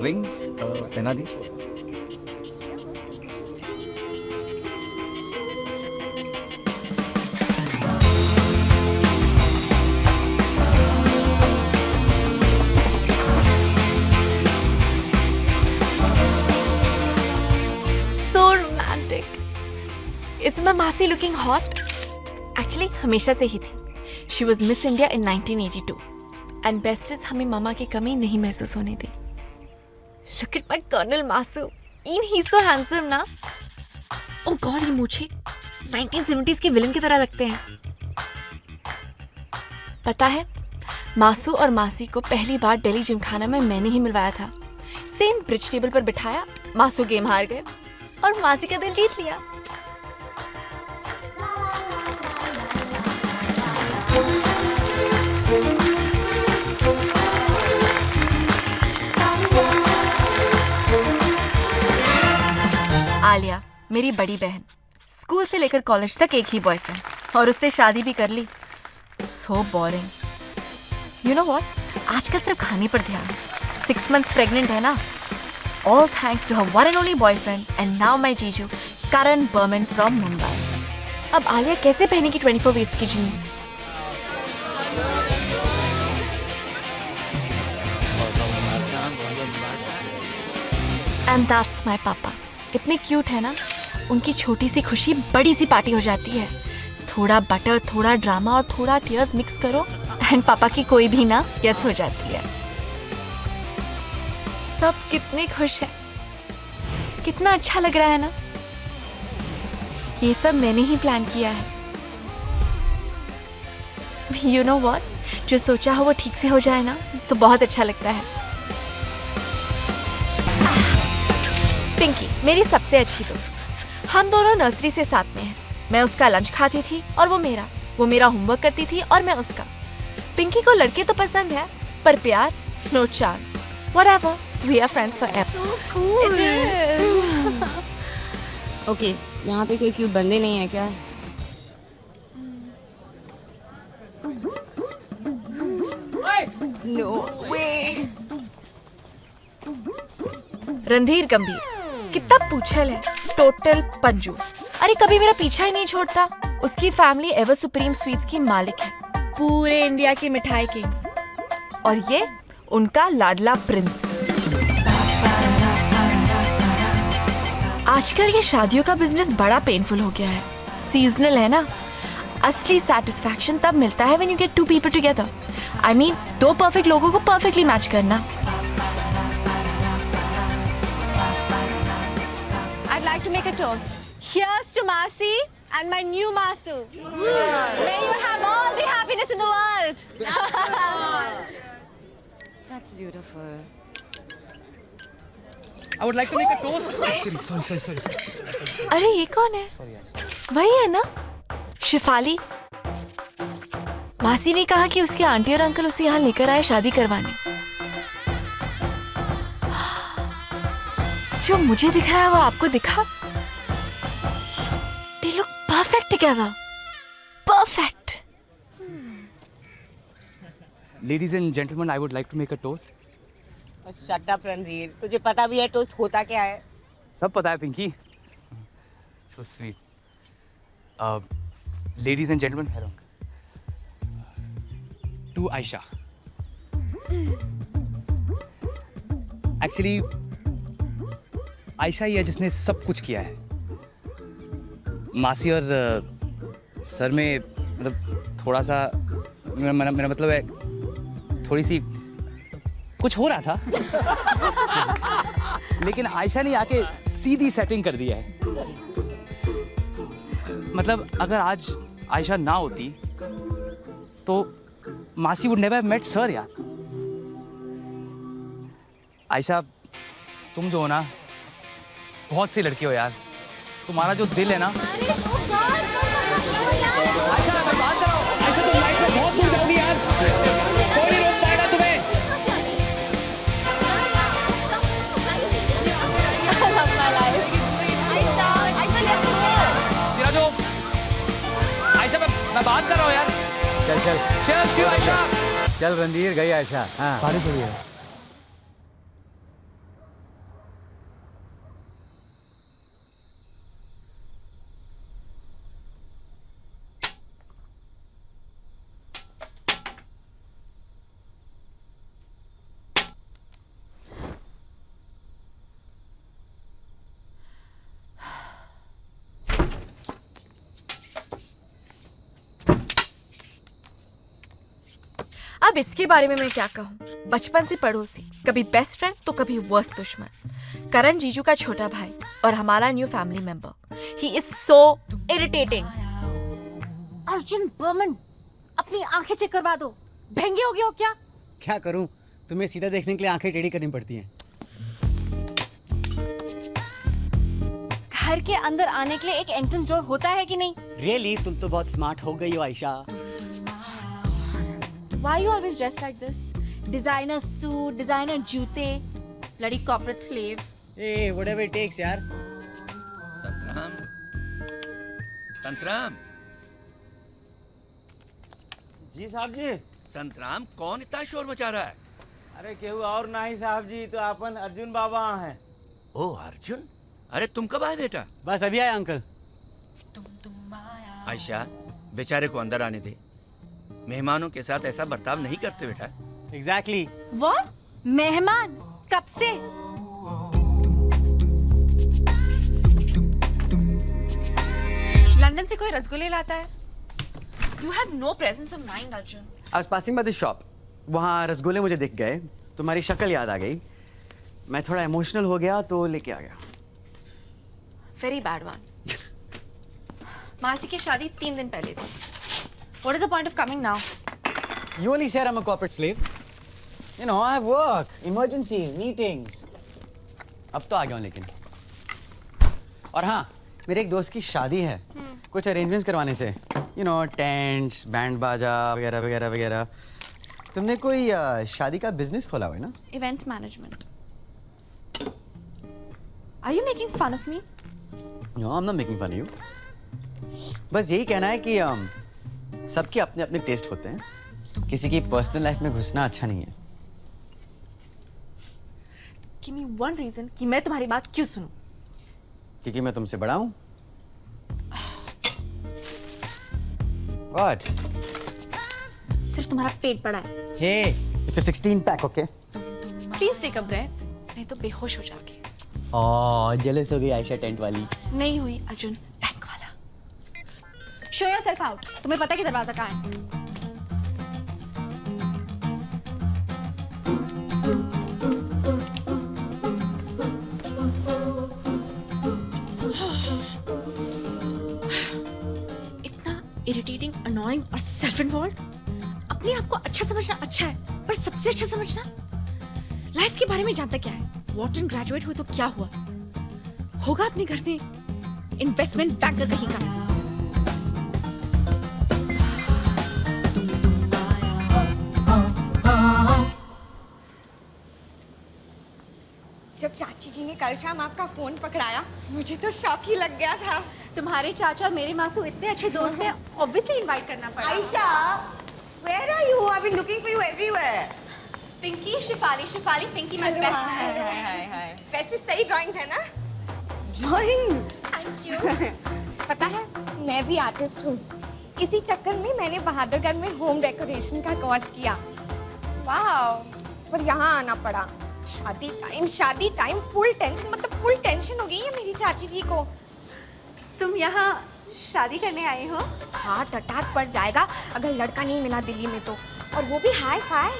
Rings पहना दी। So romantic. Isn't my Masi looking hot? Actually, हमेशा से ही थी. She was Miss India in 1982. And best is हमें मामा की कमी नहीं महसूस होने दी. Look at my Colonel Masu. He's so handsome ना. Oh God, ये मूछे 1970s के विलन की तरह लगते हैं. पता है, मासू और मासी को पहली बार दिल्ली जिमखाना में मैंने ही मिलवाया था. सेम ब्रिज टेबल पर बिठाया, मासू गेम हार गए और मासी का दिल जीत लिया. आलिया, मेरी बड़ी बहन, स्कूल से लेकर कॉलेज तक एक ही बॉयफ्रेंड और उससे शादी भी कर ली. So boring. You know what, आजकल सिर्फ खाने पर ध्यान. 6 months प्रेग्नेंट है ना. All thanks to her one and only boyfriend and now my जीजू Karan Berman from Mumbai. अब आलिया कैसे पहनेगी 24 waist की jeans? And that's my papa. इतने क्यूट है ना. उनकी छोटी सी खुशी बड़ी सी पार्टी हो जाती है. थोड़ा बटर, थोड़ा ड्रामा और थोड़ा टीयर्स मिक्स करो एंड पापा की कोई भी ना यस हो जाती है. सब कितने खुश हैं. कितना अच्छा लग रहा है ना. ये सब मैंने ही प्लान किया है. You know what? जो सोचा हो वो ठीक से हो जाए ना तो बहुत अच्छा लगता है. पिंकी मेरी सबसे अच्छी दोस्त. हम दोनों नर्सरी से साथ में हैं. मैं उसका लंच खाती थी और वो मेरा होमवर्क करती थी और मैं उसका. पिंकी को लड़के तो पसंद है पर प्यार no chance. Whatever, we are friends forever. So cool. It is. Okay, यहाँ पे कोई क्यूट बंदे नहीं है क्या? No way. रणधीर गंभीर कितना पूछल है. टोटल पंजू. अरे कभी मेरा पीछा ही नहीं छोड़ता. उसकी फैमिली एवर सुप्रीम स्वीट्स की मालिक है. पूरे इंडिया के मिठाई किंग्स. और ये उनका लाडला प्रिंस. आजकल ये शादियों का बिजनेस बड़ा पेनफुल हो गया है. सीजनल है ना. असली सेटिस्फैक्शन तब मिलता है when you get 2 people together. I mean 2 perfect लोगों को परफेक्टली मैच करना. I'd like to make a toast. Here's to Masi and my new Masu. May you have all the happiness in the world. That's beautiful. I would like to make a toast. Sorry. अरे ये कौन है? वही है ना, शिफाली. मासी ने कहा कि उसके आंटी और अंकल उसे यहाँ लेकर आए शादी करवाने. जो मुझे दिख रहा है वो आपको दिखा? They look perfect together. Perfect. Ladies and gentlemen, I would like to make a toast. Shut up Randhir. तुझे पता भी है टोस्ट होता क्या है? सब पता है Pinky. So sweet. Ladies and gentlemen, hello. To Aisha. Actually, Ayesha ही है जिसने सब कुछ किया है. मासी और सर में मतलब थोड़ा सा मेरा मतलब है थोड़ी सी कुछ हो रहा था. लेकिन आयशा ने आके सीधी सेटिंग कर दिया है. मतलब अगर आज आयशा ना होती तो मासी would never have met sir यार. आयशा तुम जो हो ना बहुत सी लड़की हो यार. तुम्हारा जो दिल है ना. आयशा मैं बात कर रहा हूँ. आयशा तुम लाइफ में बहुत दूर जाओगी यार. कोई नहीं रोक पाएगा तुम्हें. तेरा जो आयशा मैं बात कर रहा हूँ यार. चल Cheers to आयशा. चल रणधीर गई आयशा. हाँ बारिश हो रही है. अब इसके बारे में मैं क्या कहूँ, बचपन से पड़ोसी, कभी बेस्ट फ्रेंड तो कभी वर्स्ट दुश्मन। करण जीजू का छोटा भाई और हमारा new family member. He is so irritating. Arjun Barman, अपनी आंखें चेक करवा दो। भेंगे हो गए हो क्या? क्या करूं, तुम्हें सीधा देखने के लिए आंखें टेढ़ी करनी पड़ती हैं। घर के अंदर आने के लिए एक एंट्रेंस डोर होता है कि नहीं? रियली तुम तो बहुत स्मार्ट हो गई हो Aisha. Why you always dressed like this? Designer suit, designer जूते, Bloody corporate slave. ए व्हाटएवर इट टेक्स यार। संतराम, संतराम, जी साहब जी। संतराम, कौन इतना शोर मचा रहा है? अरे केहू और नहीं साहब जी, तो अपन अर्जुन बाबा हैं। ओ अर्जुन, अरे तुम कब आए बेटा? बस अभी आया अंकल। आयशा, बेचारे को अंदर आने दे। मेहमानों के साथ ऐसा बर्ताव नहीं करते बेटा। एग्जैक्टली। What? मेहमान कब से? लंदन से कोई रसगुल्ले लाता है? You have no presence of mind, Arjun. I was passing by the shop. वहाँ रसगुल्ले मुझे दिख गए, तुम्हारी शक्ल याद आ गई। मैं थोड़ा इमोशनल हो गया तो लेके आ गया। Very bad one. मासी की शादी 3 दिन पहले थी. What is the point of coming now? You only said I'm a corporate slave. You know, I have work, emergencies, meetings. अब तो आ गया हूँ लेकिन। और हाँ, मेरे एक दोस्त की शादी है। कुछ अरेंजमेंट्स करवाने थे। You know, टेंट्स, बैंड बाजा वगैरह वगैरह वगैरह। तुमने कोई शादी का बिजनेस खोला हुआ है ना? Event management. Are you making fun of me? No, I'm not making fun of you. बस यही कहना है कि सबके अपने अपने टेस्ट होते हैं। किसी की पर्सनल लाइफ में घुसना अच्छा नहीं है। Give me one reason कि मैं तुम्हारी बात क्यों सुनूं? क्योंकि मैं तुमसे बड़ा हूँ। What? सिर्फ तुम्हारा पेट बड़ा है. Hey, it's a 16 pack, okay? Please take a breath. नहीं तो बेहोश हो जाओगे. ओह जेलस हो गई आयशा टेंट वाली। नहीं हुई अर्जुन, टैंक वाला. Show yourself out. तुम्हें पता है कि दरवाजा कहाँ है? इरिटेटिंग, अनोइंग और सेल्फ इन्वॉल्व. अपने आप को अच्छा समझना अच्छा है, पर सबसे अच्छा समझना लाइफ के बारे में जानता क्या है. वॉर्टन ग्रेजुएट हुए तो क्या हुआ, होगा अपने घर में इन्वेस्टमेंट बैंकर कहीं का. जब चाची जी ने कल शाम आपका फोन पकड़ाया, मुझे तो शॉक ही लग गया था. तुम्हारे चाचा और मेरे मासू इतने अच्छे दोस्त हैं, ऑब्वियसली इनवाइट करना पड़ा. Ayesha, where are you? I've been looking for you everywhere. Pinky, Shifali, Pinky my best friend. हाय. वैसे सही ड्राइंग है ना? Drawings. Thank you. पता है, मैं भी आर्टिस्ट हूँ. इसी चक्कर में मैंने बहादुरगढ़ में होम डेकोरेशन का कोर्स किया. Wow. पर यहाँ आना पड़ा. शादी टाइम फुल टेंशन, मतलब फुल टेंशन हो गई है मेरी चाची जी को. तुम यहाँ शादी करने आई हो? हार्ट अटैक पड़ जाएगा अगर लड़का नहीं मिला दिल्ली में तो, और वो भी हाई फाई.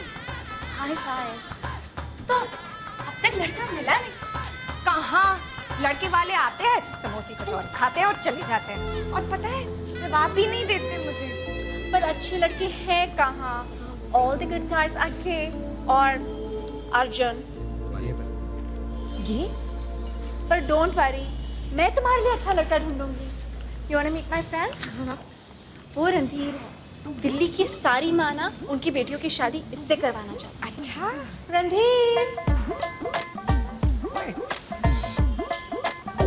तो अब तक लड़का मिला नहीं? कहाँ, लड़के वाले आते हैं, समोसे कचौरी खाते हैं और चले जाते हैं, और पता है जवाब भी नहीं देते मुझे. पर अच्छे लड़के हैं कहाँ? All the good guys are gay. और अर्जुन ये पर डोंट वरी, मैं तुम्हारे लिए अच्छा लड़का ढूंढूंगी. You wanna meet my friend? वो रणधीर है, दिल्ली की सारी माँ ना उनकी बेटियों की शादी इससे करवाना चाहती. अच्छा, Randhir,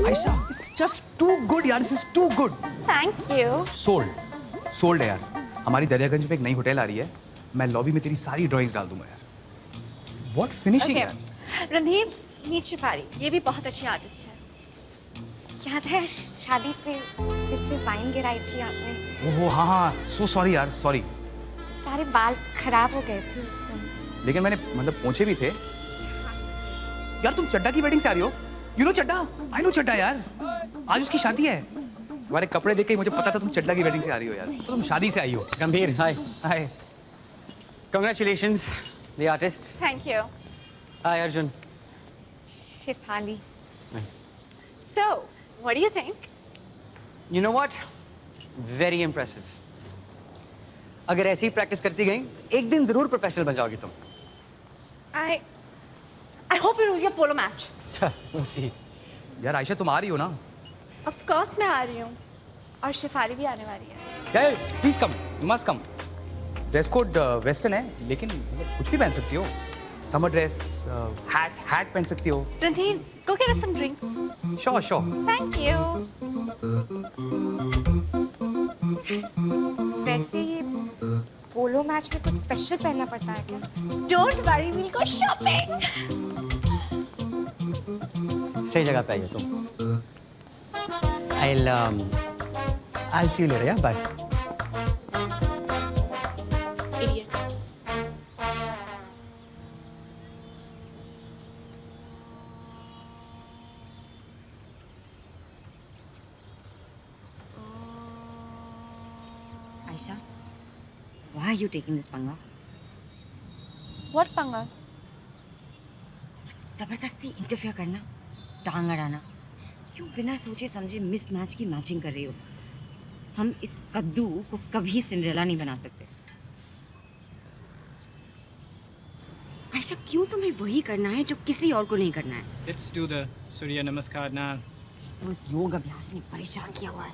Ayesha, it's just too good यार, this is too good. Thank you. Sold है यार. हमारी दरियागंज में एक नई होटल आ रही है. मैं लॉबी में तेरी सारी ड्राइंग्स डाल दूंगा यार. What finishing यार. रणधीर, मीट शिफाली, ये भी बहुत अच्छी आर्टिस्ट है. याद है शादी पे सिर पे वाइन गिराई थी आपने? ओहो हाँ, so sorry यार, sorry. सारे बाल खराब हो गए थे उस दिन. लेकिन मैंने मतलब पहुंचे भी थे. यार तुम चड्डा की वेडिंग से आ रही हो? You know Chadda? I know चड्डा यार. आज उसकी शादी है. तुम्हारे कपड़े देख के मुझे पता था तुम चड्डा की वेडिंग से आ रही हो यार. तो तुम शादी से आई हो. Gambhir, hi. Hi. Congratulations, the artist. Thank you. Hi, Arjun. Shifali. So, what do you think? You know what? Very impressive. अगर ऐसे ही प्रैक्टिस करती गई, एक दिन जरूर प्रोफेशनल बन जाओगी तुम. I hope you lose your polo match. We'll see. यार आयशा तुम आ रही हो ना? Of course मैं आ रही हूँ. और शिफाली भी आने वाली है. यार please come, you must come. Dress code western है, लेकिन मतलब कुछ भी पहन सकती हो. समर ड्रेस, हैट पहन सकती हो. Randhir, go get us some drinks. Sure. Thank you. वैसे ये पोलो मैच में कुछ स्पेशल पहनना पड़ता है क्या? Don't worry, we'll go shopping. सही जगह पे आई हो तुम. I'll see you later, yeah? Bye. Idiot. Aisha, why are you taking this panga? What पंगा? जबरदस्ती इंटरफेयर करना, टांग अड़ाना. क्यों बिना सोचे समझे मिस मैच की मैचिंग कर रही हो? हम इस कद्दू को कभी सिंड्रेला नहीं बना सकते. आयशा, क्यों तुम्हें वही करना है जो किसी और को नहीं करना है? Let's do the Surya Namaskar now. उस योग अभ्यास ने परेशान किया हुआ है.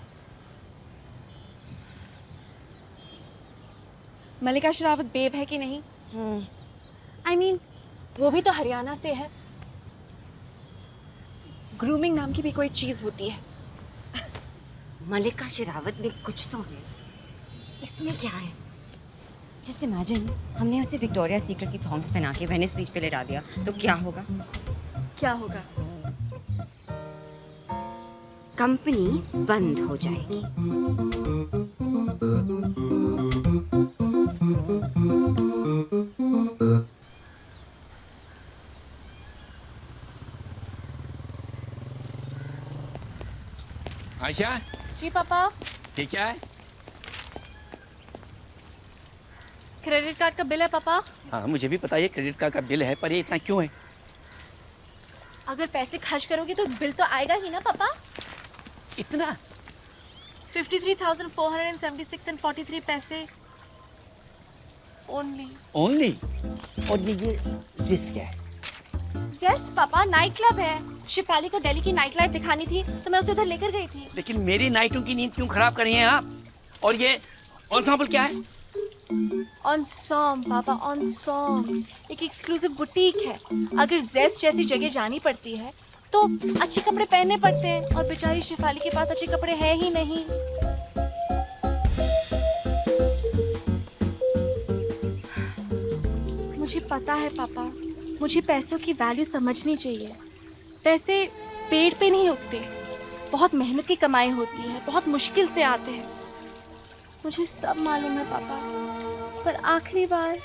मल्लिका शेरावत बेब है कि नहीं? I mean, वो भी तो हरियाणा से है. ग्रूमिंग नाम की भी कोई चीज होती है. मल्लिका शेरावत में कुछ तो है. इसमें क्या है? जस्ट इमेजिन, हमने उसे विक्टोरिया सीक्रेट की थॉन्ग्स पहना के वेनिस बीच पे लेटा दिया तो क्या होगा? क्या होगा? कंपनी बंद हो जाएगी. आयशा, जी पापा. ये क्या है? क्रेडिट कार्ड का बिल है पापा. हाँ, मुझे भी पता है क्रेडिट कार्ड का बिल है, पर ये इतना क्यों है? अगर पैसे खर्च करोगे तो बिल तो आएगा ही ना पापा. इतना? 53,476 and 43 पैसे. Only. ओनली? और ये जिस्ट क्या है? Yes पापा, नाइट क्लब है. शिफाली को दिल्ली की नाइट लाइफ दिखानी थी तो मैं उसे उधर लेकर गई थी. लेकिन मेरी नाइटों की नींद क्यों खराब कर रही हैं आप? और ये एंसेंबल क्या है? ऑनसॉम पापा, ऑनसॉम एक एक्सक्लूसिव बुटीक है. अगर जेस्ट जैसी जगह जानी पड़ती है तो अच्छे कपड़े पहनने पड़ते हैं, और बेचारी शिफाली के पास अच्छे कपड़े हैं ही नहीं. मुझे पता है पापा, मुझे पैसों की वैल्यू समझनी चाहिए. पैसे पेड़ पे नहीं उगते, बहुत मेहनत की कमाई होती है, बहुत मुश्किल से आते हैं. मुझे सब मालूम है पापा, पर आखिरी बार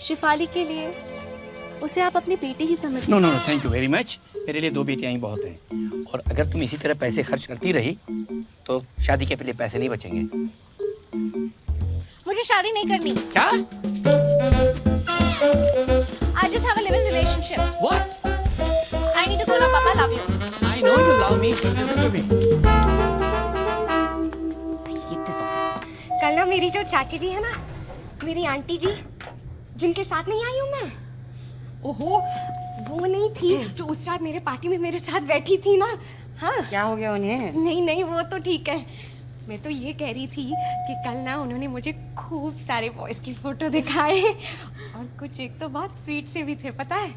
शिफाली के लिए उसे आप अपनी बेटी ही समझ. No, thank you very much. मेरे लिए 2 बेटियां ही बहुत हैं. और अगर तुम इसी तरह पैसे खर्च करती रही तो शादी के लिए पैसे नहीं बचेंगे. मुझे शादी नहीं करनी. क्या? I just have a live-in relationship. What? I need to go now, Papa. Love you. I know you love me. Listen to me. I hate this office. कल ना मेरी जो चाची जी है ना, मेरी आंटी जी, जिनके साथ नहीं आई हूँ मैं. ओहो, वो नहीं थी जो उस रात मेरे पार्टी में मेरे साथ बैठी थी ना. हाँ. क्या हो गया उन्हें? नहीं, वो तो ठीक है. मैं तो ये कह रही थी कि कल ना उन्होंने मुझे खूब सारे बॉयज की फोटो दिखाए, और कुछ एक तो बहुत स्वीट से भी थे, पता है.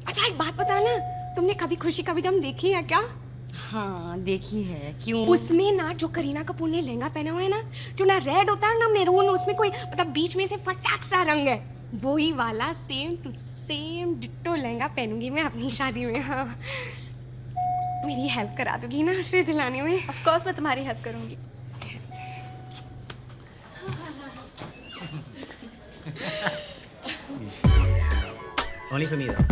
अच्छा एक बात बता ना, तुमने कभी खुशी कभी गम देखी है क्या? हाँ देखी है. क्यों? उसमें ना जो करीना कपूर ने लहंगा पहना हुआ है ना, जो ना रेड होता है ना मैरून, उसमें कोई मतलब बीच में से फटाक सा रंग है, वही वाला सेम टू सेम डिट्टो लहंगा पहनूंगी मैं अपनी शादी में. हाँ, मेरी हेल्प करा दोगी ना उसे दिलाने में? Of course मैं तुम्हारी हेल्प करूंगी. Only for me though.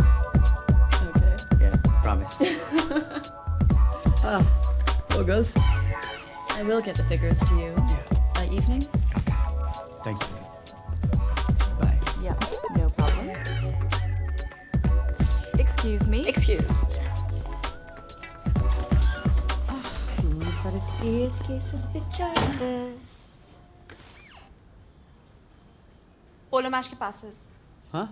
Okay. Yeah, promise. Hello girls. I will get the figures to you by evening. Thanks. Bye. Excuse me. Excused. Someone's got a serious case of bitchitis. Polo match के passes. हाँ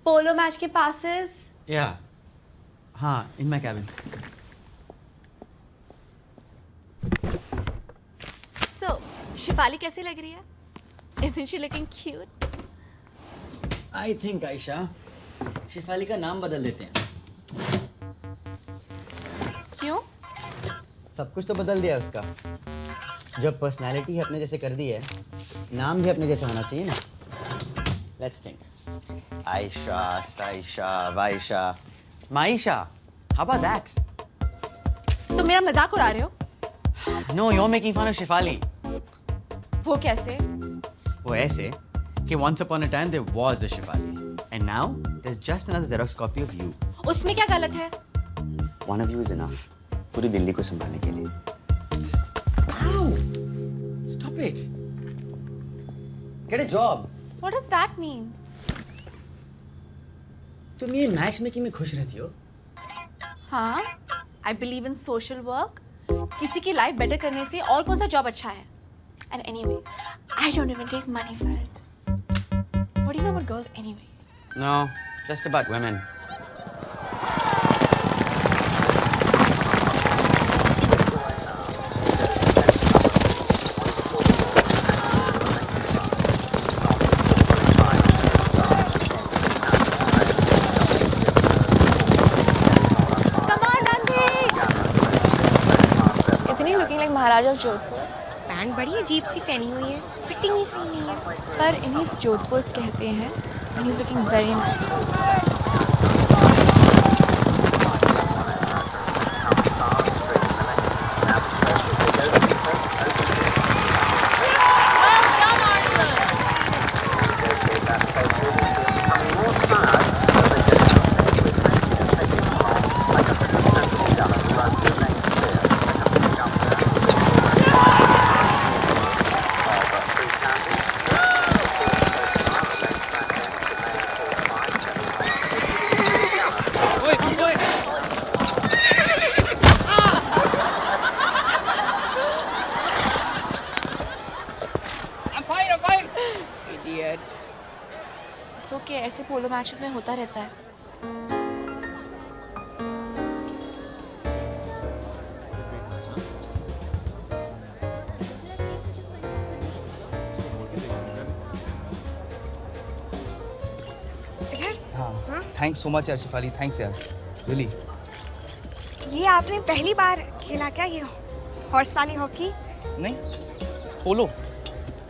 polo match के passes. या हाँ in my cabin. So, Shifali कैसी लग रही है? Isn't she looking cute? I think Aisha Shifali का नाम बदल देते हैं. क्यों? सब कुछ तो बदल दिया है उसका. जब पर्सनालिटी ही अपने जैसे कर दी है, नाम भी अपने जैसा होना चाहिए ना. Let's think. Ayesha, Saisha, Vaisha, Maisha. How about that? तुम मेरा मजाक उड़ा रहे हो? No, you are making fun of Shifali. वो कैसे? वो ऐसे कि once upon a time there was a Shifali and now there's just another Xerox copy of you. उसमें क्या गलत है? One of you is enough. पूरी दिल्ली को संभालने के लिए. Ow! Stop it. Get a job. What does that mean? तुम ये मैच मेकिंग में खुश रहती हो? हाँ, I believe in social work. किसी की लाइफ बेटर करने से और कौन सा जॉब अच्छा है? And anyway, I don't even take money for it. What do you know about girls anyway? No, just about women. Come on, Ranveer! Isn't he looking like Maharaja of Jodhpur? Pant बड़ी अजीब सी पहनी हुई है, fitting ही सही नहीं है. पर इन्हें जोधपुर कहते हैं and he's looking very nice. It's okay, ऐसे पोलो मैचेस में होता रहता है. थैंक्स सो मच यार शिफाली. थैंक्स यार. रियली. ये आपने पहली बार खेला क्या ये हॉर्स वाली हॉकी? नहीं, पोलो.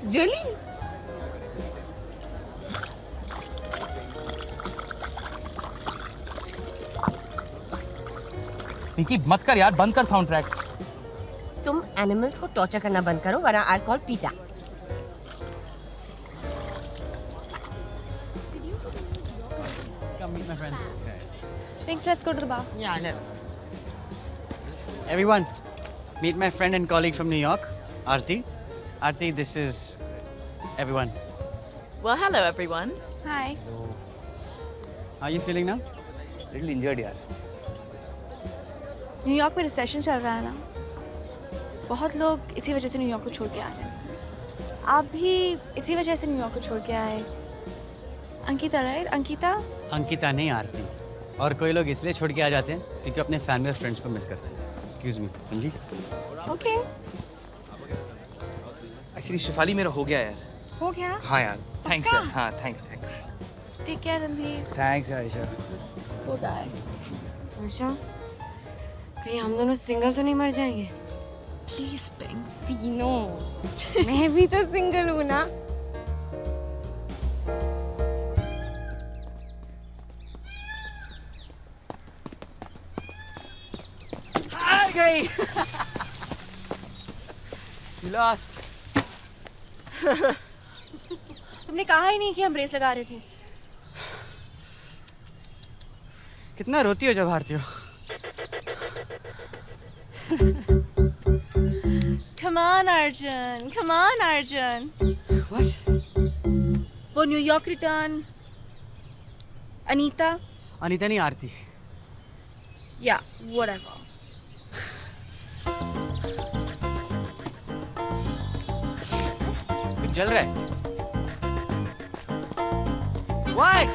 रियली? पिंकी मत कर यार, बंद कर साउंड ट्रैक. तुम एनिमल्स को टॉर्चर करना बंद करो वरना आई कॉल पीटा. Come meet my friends. Thanks, let's go to the bar. Yeah, let's. Everyone, meet my friend and colleague from New York, Aarti. Aarti, this is everyone. Well, hello everyone. Hi. How are you feeling now? Little injured यार. New York में recession चल रहा है ना. बहुत लोग इसी वजह से न्यूयॉर्क को छोड़ के आ रहे हैं. आप भी इसी वजह से न्यूयॉर्क को छोड़ के आए. अंकिता राइट? अंकिता? अंकिता नहीं, आरती. और कोई लोग इसलिए छोड़ के आ जाते हैं क्योंकि अपने फैमिली और फ्रेंड्स को मिस करते हैं. एक्सक्यूज मी, समझी? ओके. एक्चुअली शिफाली मेरा हो गया यार. हो गया? हाँ यार. थैंक्स यार. हाँ thanks. Take care Randhir. Thanks Aisha. वो गाय. आयशा, कहीं हम दोनों सिंगल तो नहीं मर जाएंगे? प्लीज पिंक्स. तीनों. मैं भी तो सिंगल हूँ ना. आ गई. Lost. तुमने कहा ही नहीं कि हम रेस लगा रहे थे. कितना रोती हो जब हारती हो. Come on, Arjun. Come on, Arjun. What? वो न्यूयॉर्क रिटर्न, अनीता अनीता नहीं आरती। Yeah, whatever. कुछ जल रहा है। What?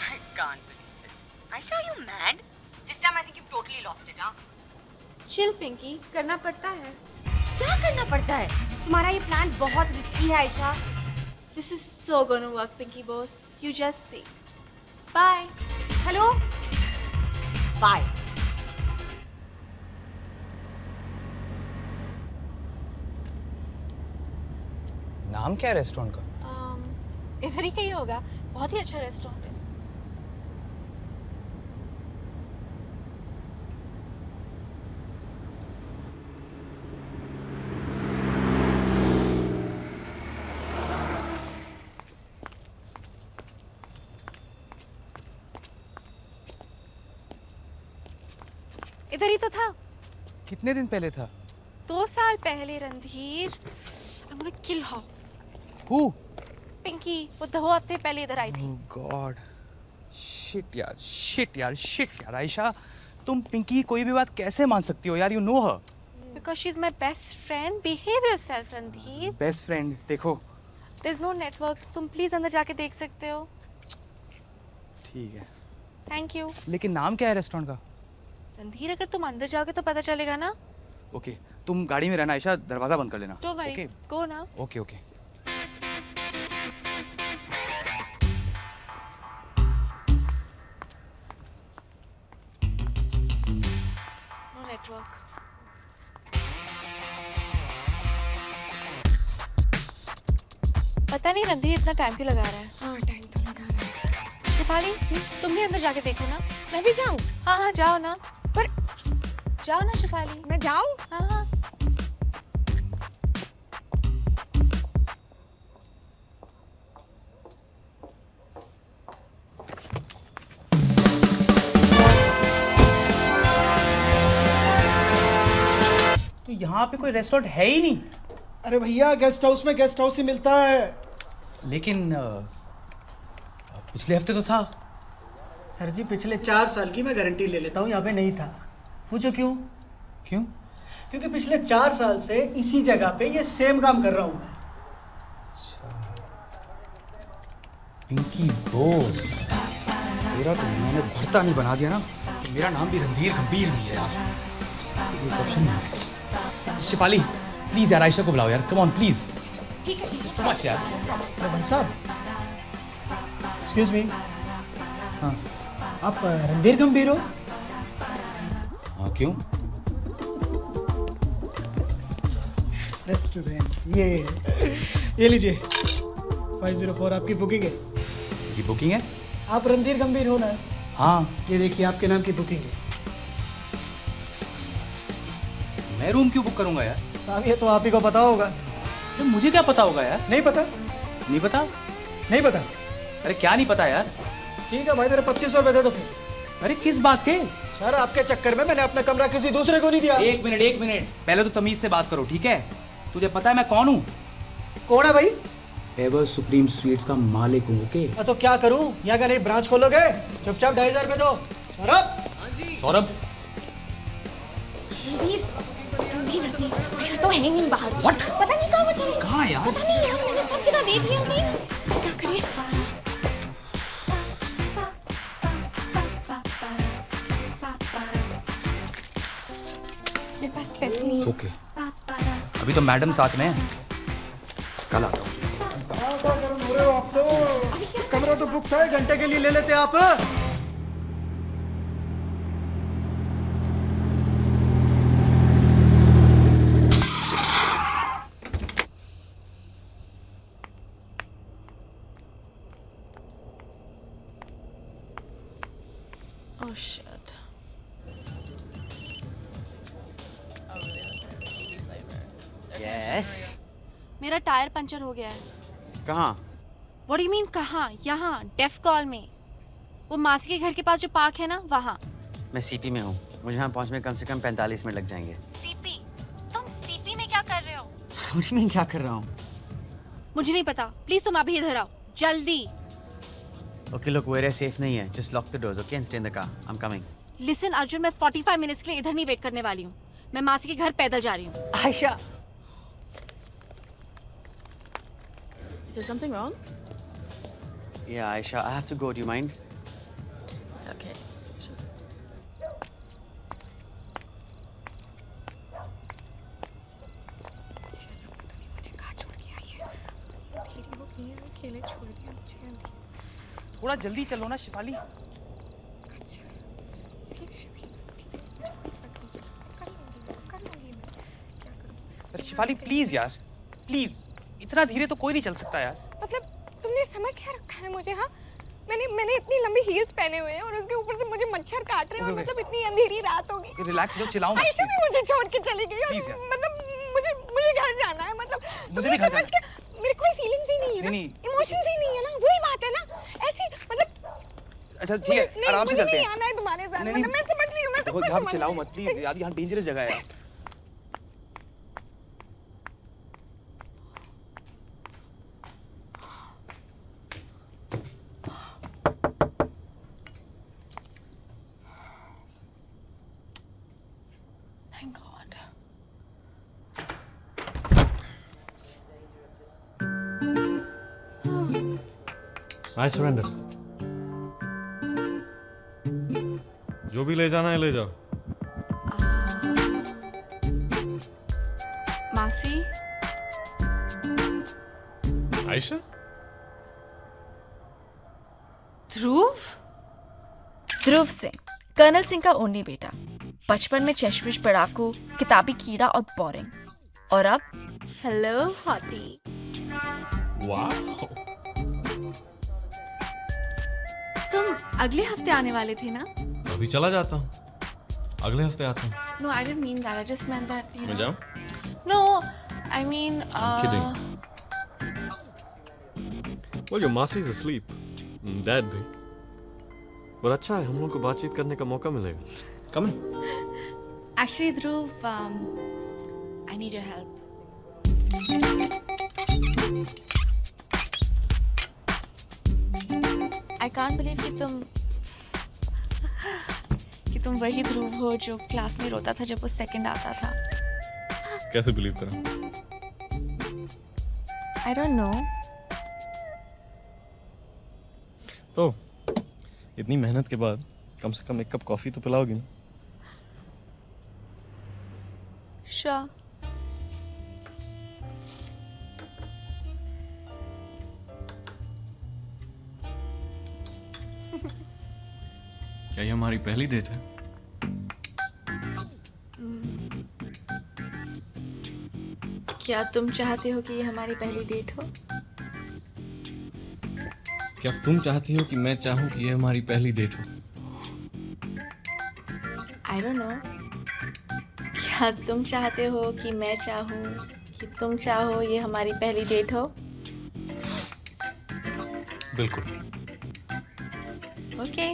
I can't believe this. Aisha, are you mad? This time I think you've totally lost it, huh? Chill, Pinky. करना पड़ता है. क्या करना पड़ता है? तुम्हारा ये प्लान बहुत रिस्की है Ayesha. This is so gonna work, Pinky boss. You just see. Bye. Hello? Bye. नाम क्या है रेस्टोरेंट का? इधर ही कहीं होगा. बहुत ही अच्छा रेस्टोरेंट है. इधर ही तो था. कितने दिन पहले था? 2 साल पहले Randhir. I'm gonna kill her. Who? Pinky, वो 2 हफ्ते पहले इधर आई थी. Oh God. Shit यार आयशा, तुम पिंकी की कोई भी बात कैसे मान सकती हो यार? You know her. Because she's my best friend. Behave yourself, Randhir. Best friend, देखो. There's no network. तुम प्लीज अंदर जाके देख सकते हो. ठीक है. Thank you. लेकिन नाम क्या है रेस्टोरेंट का? रणधीर, अगर तुम अंदर जाओगे तो पता चलेगा ना. ओके, तुम गाड़ी में रहना आयशा, दरवाजा बंद कर लेना. Don't worry. Okay. Go now. Okay okay. No network. पता नहीं रणधीर इतना टाइम क्यों लगा रहा है. हाँ टाइम तो लगा रहा है. शिफाली, तुम भी अंदर जाके देखो ना. मैं भी जाऊँ? हाँ जाओ ना. पर जाओ ना शिफाली. मैं जाऊँ? हाँ. तो यहाँ पे कोई रेस्टोरेंट है ही नहीं. अरे भैया, गेस्ट हाउस में गेस्ट हाउस ही मिलता है. लेकिन पिछले हफ्ते तो था. सर जी, पिछले 4 साल की मैं गारंटी ले लेता हूँ, यहाँ पे नहीं था. पूछो क्यों? क्यों? क्योंकि पिछले 4 साल से इसी जगह पे ये सेम काम कर रहा हूँ मैं. पिंकी बॉस, तेरा तो मैंने भरता नहीं बना दिया ना. मेरा नाम भी रणधीर गंभीर नहीं है यार. रिसेप्शन में शिफाली, प्लीज यार आयशा को बुलाओ यार. Come on please. ठीक है, टू मच यार. अरे भाई साहब, एक्सक्यूज मी. हाँ. आप रणधीर गंभीर हो? हाँ, क्यों? रेस्टोरेंट ये लीजिए. 504 आपकी बुकिंग है. ये बुकिंग है? आप रणधीर गंभीर हो ना? हाँ. ये देखिए, आपके नाम की बुकिंग है. मैं रूम क्यों बुक करूंगा यार? साहब, ये तो आप ही को पता होगा. अरे मुझे क्या पता होगा यार? नहीं पता? नहीं पता? नहीं पता? अरे क्या नहीं पता यार? ठीक है भाई, मेरे 2500 रुपए दे दो फिर. अरे किस बात के? सर, आपके चक्कर में मैंने अपना कमरा किसी दूसरे को नहीं दिया. एक मिनट, पहले तो तमीज से बात करो, ठीक है? तुझे पता है मैं कौन हूँ? कौन है भाई? एवर सुप्रीम स्वीट्स का मालिक हूँ. ओके. तो क्या करूं? यहाँ का नहीं ब्रांच खोलोगे? चुपचाप 2500 रुपए दो. सौरभ. रणधीर, आयशा तो है नहीं बाहर. What? पता नहीं कहाँ वो चले. कहाँ यार? पता नहीं यार, मैंने सब जगह देख लिया. नहीं, क्या करिए? मेरे पास पैसे नहीं है. ओके. अभी तो मैडम साथ में है. कल आता हूँ. आप तो कमरा तो बुक था, 1 घंटे के लिए ले लेते आप. Oh shit. Yes. मेरा टायर पंचर हो गया है. कहाँ? What do you mean कहाँ? यहाँ डेफ कॉल में. वो मासी के घर के पास जो पार्क है ना, वहाँ. मैं सीपी में हूँ. मुझे यहाँ पहुँचने में कम से कम 45 मिनट लग जाएंगे. सीपी? तुम सीपी में क्या कर रहे हो? मुझे मैं क्या कर रहा हूँ? मुझे नहीं पता. प्लीज तुम अभी इधर आओ, जल्दी. Okay, look, वो एरिया सेफ नहीं है. Just lock the doors, okay, and stay in the car. I'm coming. Listen Arjun, मैं 45 मिनट्स के लिए इधर नहीं वेट करने वाली हूँ. मैं मासी के घर पैदल जा रही हूँ. Ayesha. Is there something wrong? Yeah, Aisha, I have to go. Do you mind? Okay. थोड़ा जल्दी चलो ना शिफाली. अरे शिफाली प्लीज यार, प्लीज. इतना धीरे तो कोई नहीं चल सकता यार. मतलब तुमने समझ क्या रखा है मुझे? हाँ, मैंने इतनी लंबी हील्स पहने हुए हैं और उसके ऊपर से मुझे मच्छर काट रहे हैं और मतलब इतनी अंधेरी रात होगी. रिलैक्स लो, चिल्लाओ मत. आयशा भी मुझे छोड़ के चली गई और Please यार. मतलब मुझे घर जाना है. मतलब मुझे भी घर समझ के मेरे कोई फीलिंग्स ही नहीं है ना, नहीं. इमोशंस ही नहीं है ना, वही बात है ना. ऐसी मतलब अच्छा ठीक है, आराम से चलते हैं. आना है तुम्हारे साथ. नहीं, मतलब मैं समझ रही हूँ, मैं सब कुछ यहाँ समझ चिल्लाओ रही हूँ. मत प्लीज यार, यहाँ डेंजरस जगह है. Thank God. I surrender. जो भी ले जाना है ले जाओ. मासी, आयशा? ध्रुव सिंह, कर्नल सिंह का ओनली बेटा. बचपन में चश्मिश पढ़ाकू, किताबी कीड़ा और बोरिंग. और अब हेलो हॉटी. वाह. तुम अगले हफ्ते आने वाले थे ना? अभी चला जाता हूँ. अगले हफ्ते आता हूँ. No, I didn't mean that. I just meant that, you मैं know. जाऊँ? No, I mean, kidding. Well, your Masi is asleep. Dad भी. पर अच्छा है, हम लोग को बातचीत करने का मौका मिलेगा. Come on. Actually, Dhruv, I need your help. I can't believe कि तुम वही ध्रुव हो जो क्लास में रोता था जब वो सेकंड आता था. कैसे बिलीव करूं? I don't know. तो इतनी मेहनत के बाद कम से कम एक कप कॉफी तो पिलाओगी ना? Sure. क्या ये हमारी पहली डेट है? क्या तुम चाहते हो कि ये हमारी पहली डेट हो? क्या तुम चाहती हो कि मैं चाहूँ कि ये हमारी पहली डेट हो? I don't know. क्या तुम चाहते हो कि मैं चाहूँ कि तुम चाहो ये हमारी पहली डेट हो? बिल्कुल. Okay.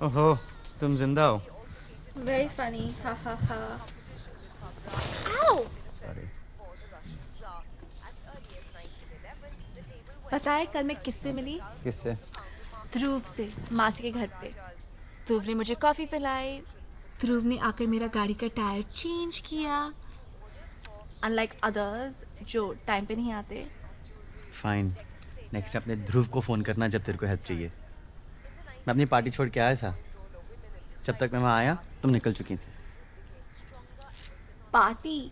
ओहो, तुम जिंदा हो. Very funny. Ha ha ha. Ow! Sorry. पता है कल मैं किससे मिली? किससे? ध्रुव से, मासी के घर पे. ध्रुव ने मुझे कॉफी पिलाई. ध्रुव ने आकर मेरा गाड़ी का टायर चेंज किया. Unlike others जो टाइम पे नहीं आते. फाइन. नेक्स्ट अपने ध्रुव को फोन करना जब तेरे को हेल्प चाहिए. मैं अपनी पार्टी छोड़ के आया था. जब तक मैं वहाँ आया तुम निकल चुकी थी. पार्टी?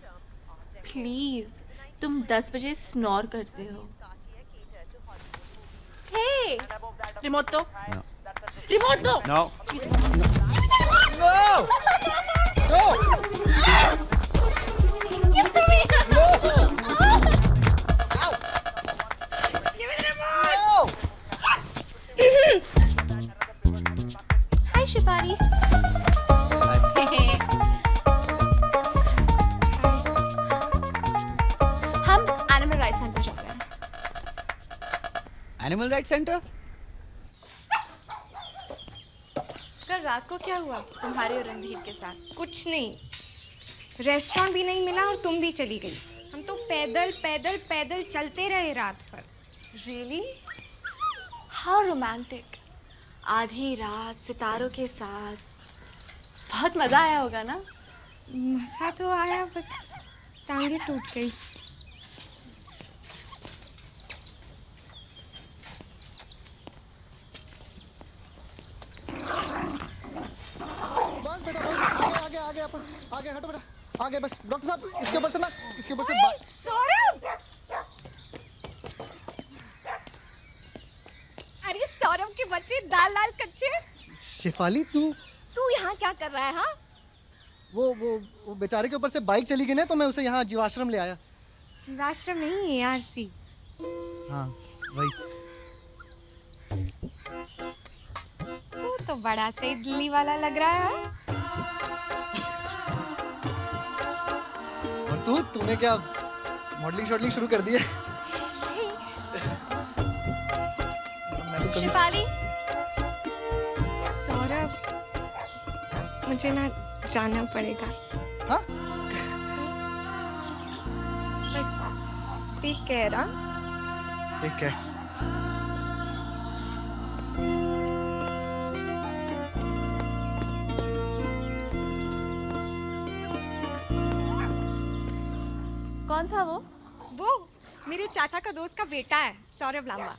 प्लीज, तुम 10 बजे स्नोर करते हो. हे, रिमोट दो. No. रिमोट दो. No. No. Give it to me. Give me the remote. Hi, Shifari. Animal right centre? कल रात को क्या हुआ तुम्हारे और रणधीर के साथ? कुछ नहीं, रेस्टोरेंट भी नहीं मिला और तुम भी चली गई। हम तो पैदल पैदल पैदल चलते रहे रात भर। रियली? How romantic. आधी रात सितारों के साथ, बहुत मजा आया होगा ना? मजा तो आया, बस टांगे टूट गई। बस बेटा बस, आगे आगे अपन आगे हटो बेटा, आगे बस। डॉक्टर साहब इसके ऊपर से ना, इसके ऊपर से सौरभ! अरे सौरभ के बच्चे दाल लाल कच्चे। शेफाली तू यहाँ क्या कर रहा है? हाँ, वो बेचारे के ऊपर से बाइक चली गई ना, तो मैं उसे यहाँ जीवाश्रम ले आया। जीवाश्रम नहीं, ARC। हाँ वही। तू तो बड़ा सही दिल्ली वाला लग रहा है। और तूने क्या मॉडलिंग शॉडलिंग शुरू कर दी है? शिफाली, सौरभ, मुझे ना जाना पड़ेगा। हाँ? Take care. ठीक है। कौन था वो? वो मेरे चाचा का दोस्त का बेटा है, सौरभ लांबा।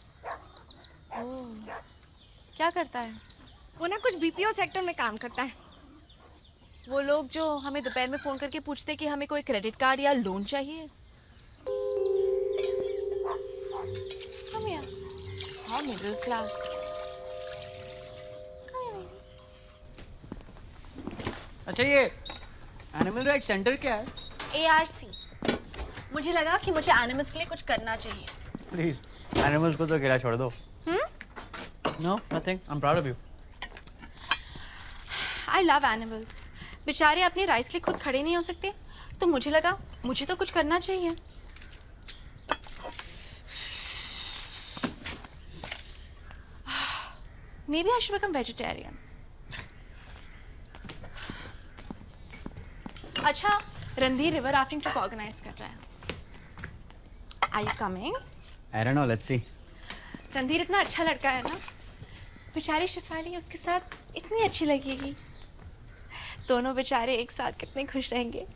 क्या करता है? वो ना कुछ BPO सेक्टर में काम करता है। वो लोग जो हमें दोपहर में फोन करके पूछते कि हमें कोई क्रेडिट कार्ड या लोन चाहिए। Come here. How middle class. Come here, baby. अच्छा, ये एनिमल राइट सेंटर क्या है? ARC. मुझे लगा कि मुझे एनिमल्स के लिए कुछ करना चाहिए। प्लीज एनिमल्स को तो अकेला छोड़ दो। No nothing, I am proud of you. I love animals. बेचारे अपनी राइस के लिए खुद खड़े नहीं हो सकते, तो मुझे लगा मुझे तो कुछ करना चाहिए। Maybe I should become vegetarian. अच्छा, Randhir river rafting trip organise कर रहा है। Are you coming? I don't know, let's see. Randhir इतना अच्छा लड़का है ना, बेचारी शिफाली उसके साथ इतनी अच्छी लगेगी। दोनों बेचारे एक साथ कितने खुश रहेंगे।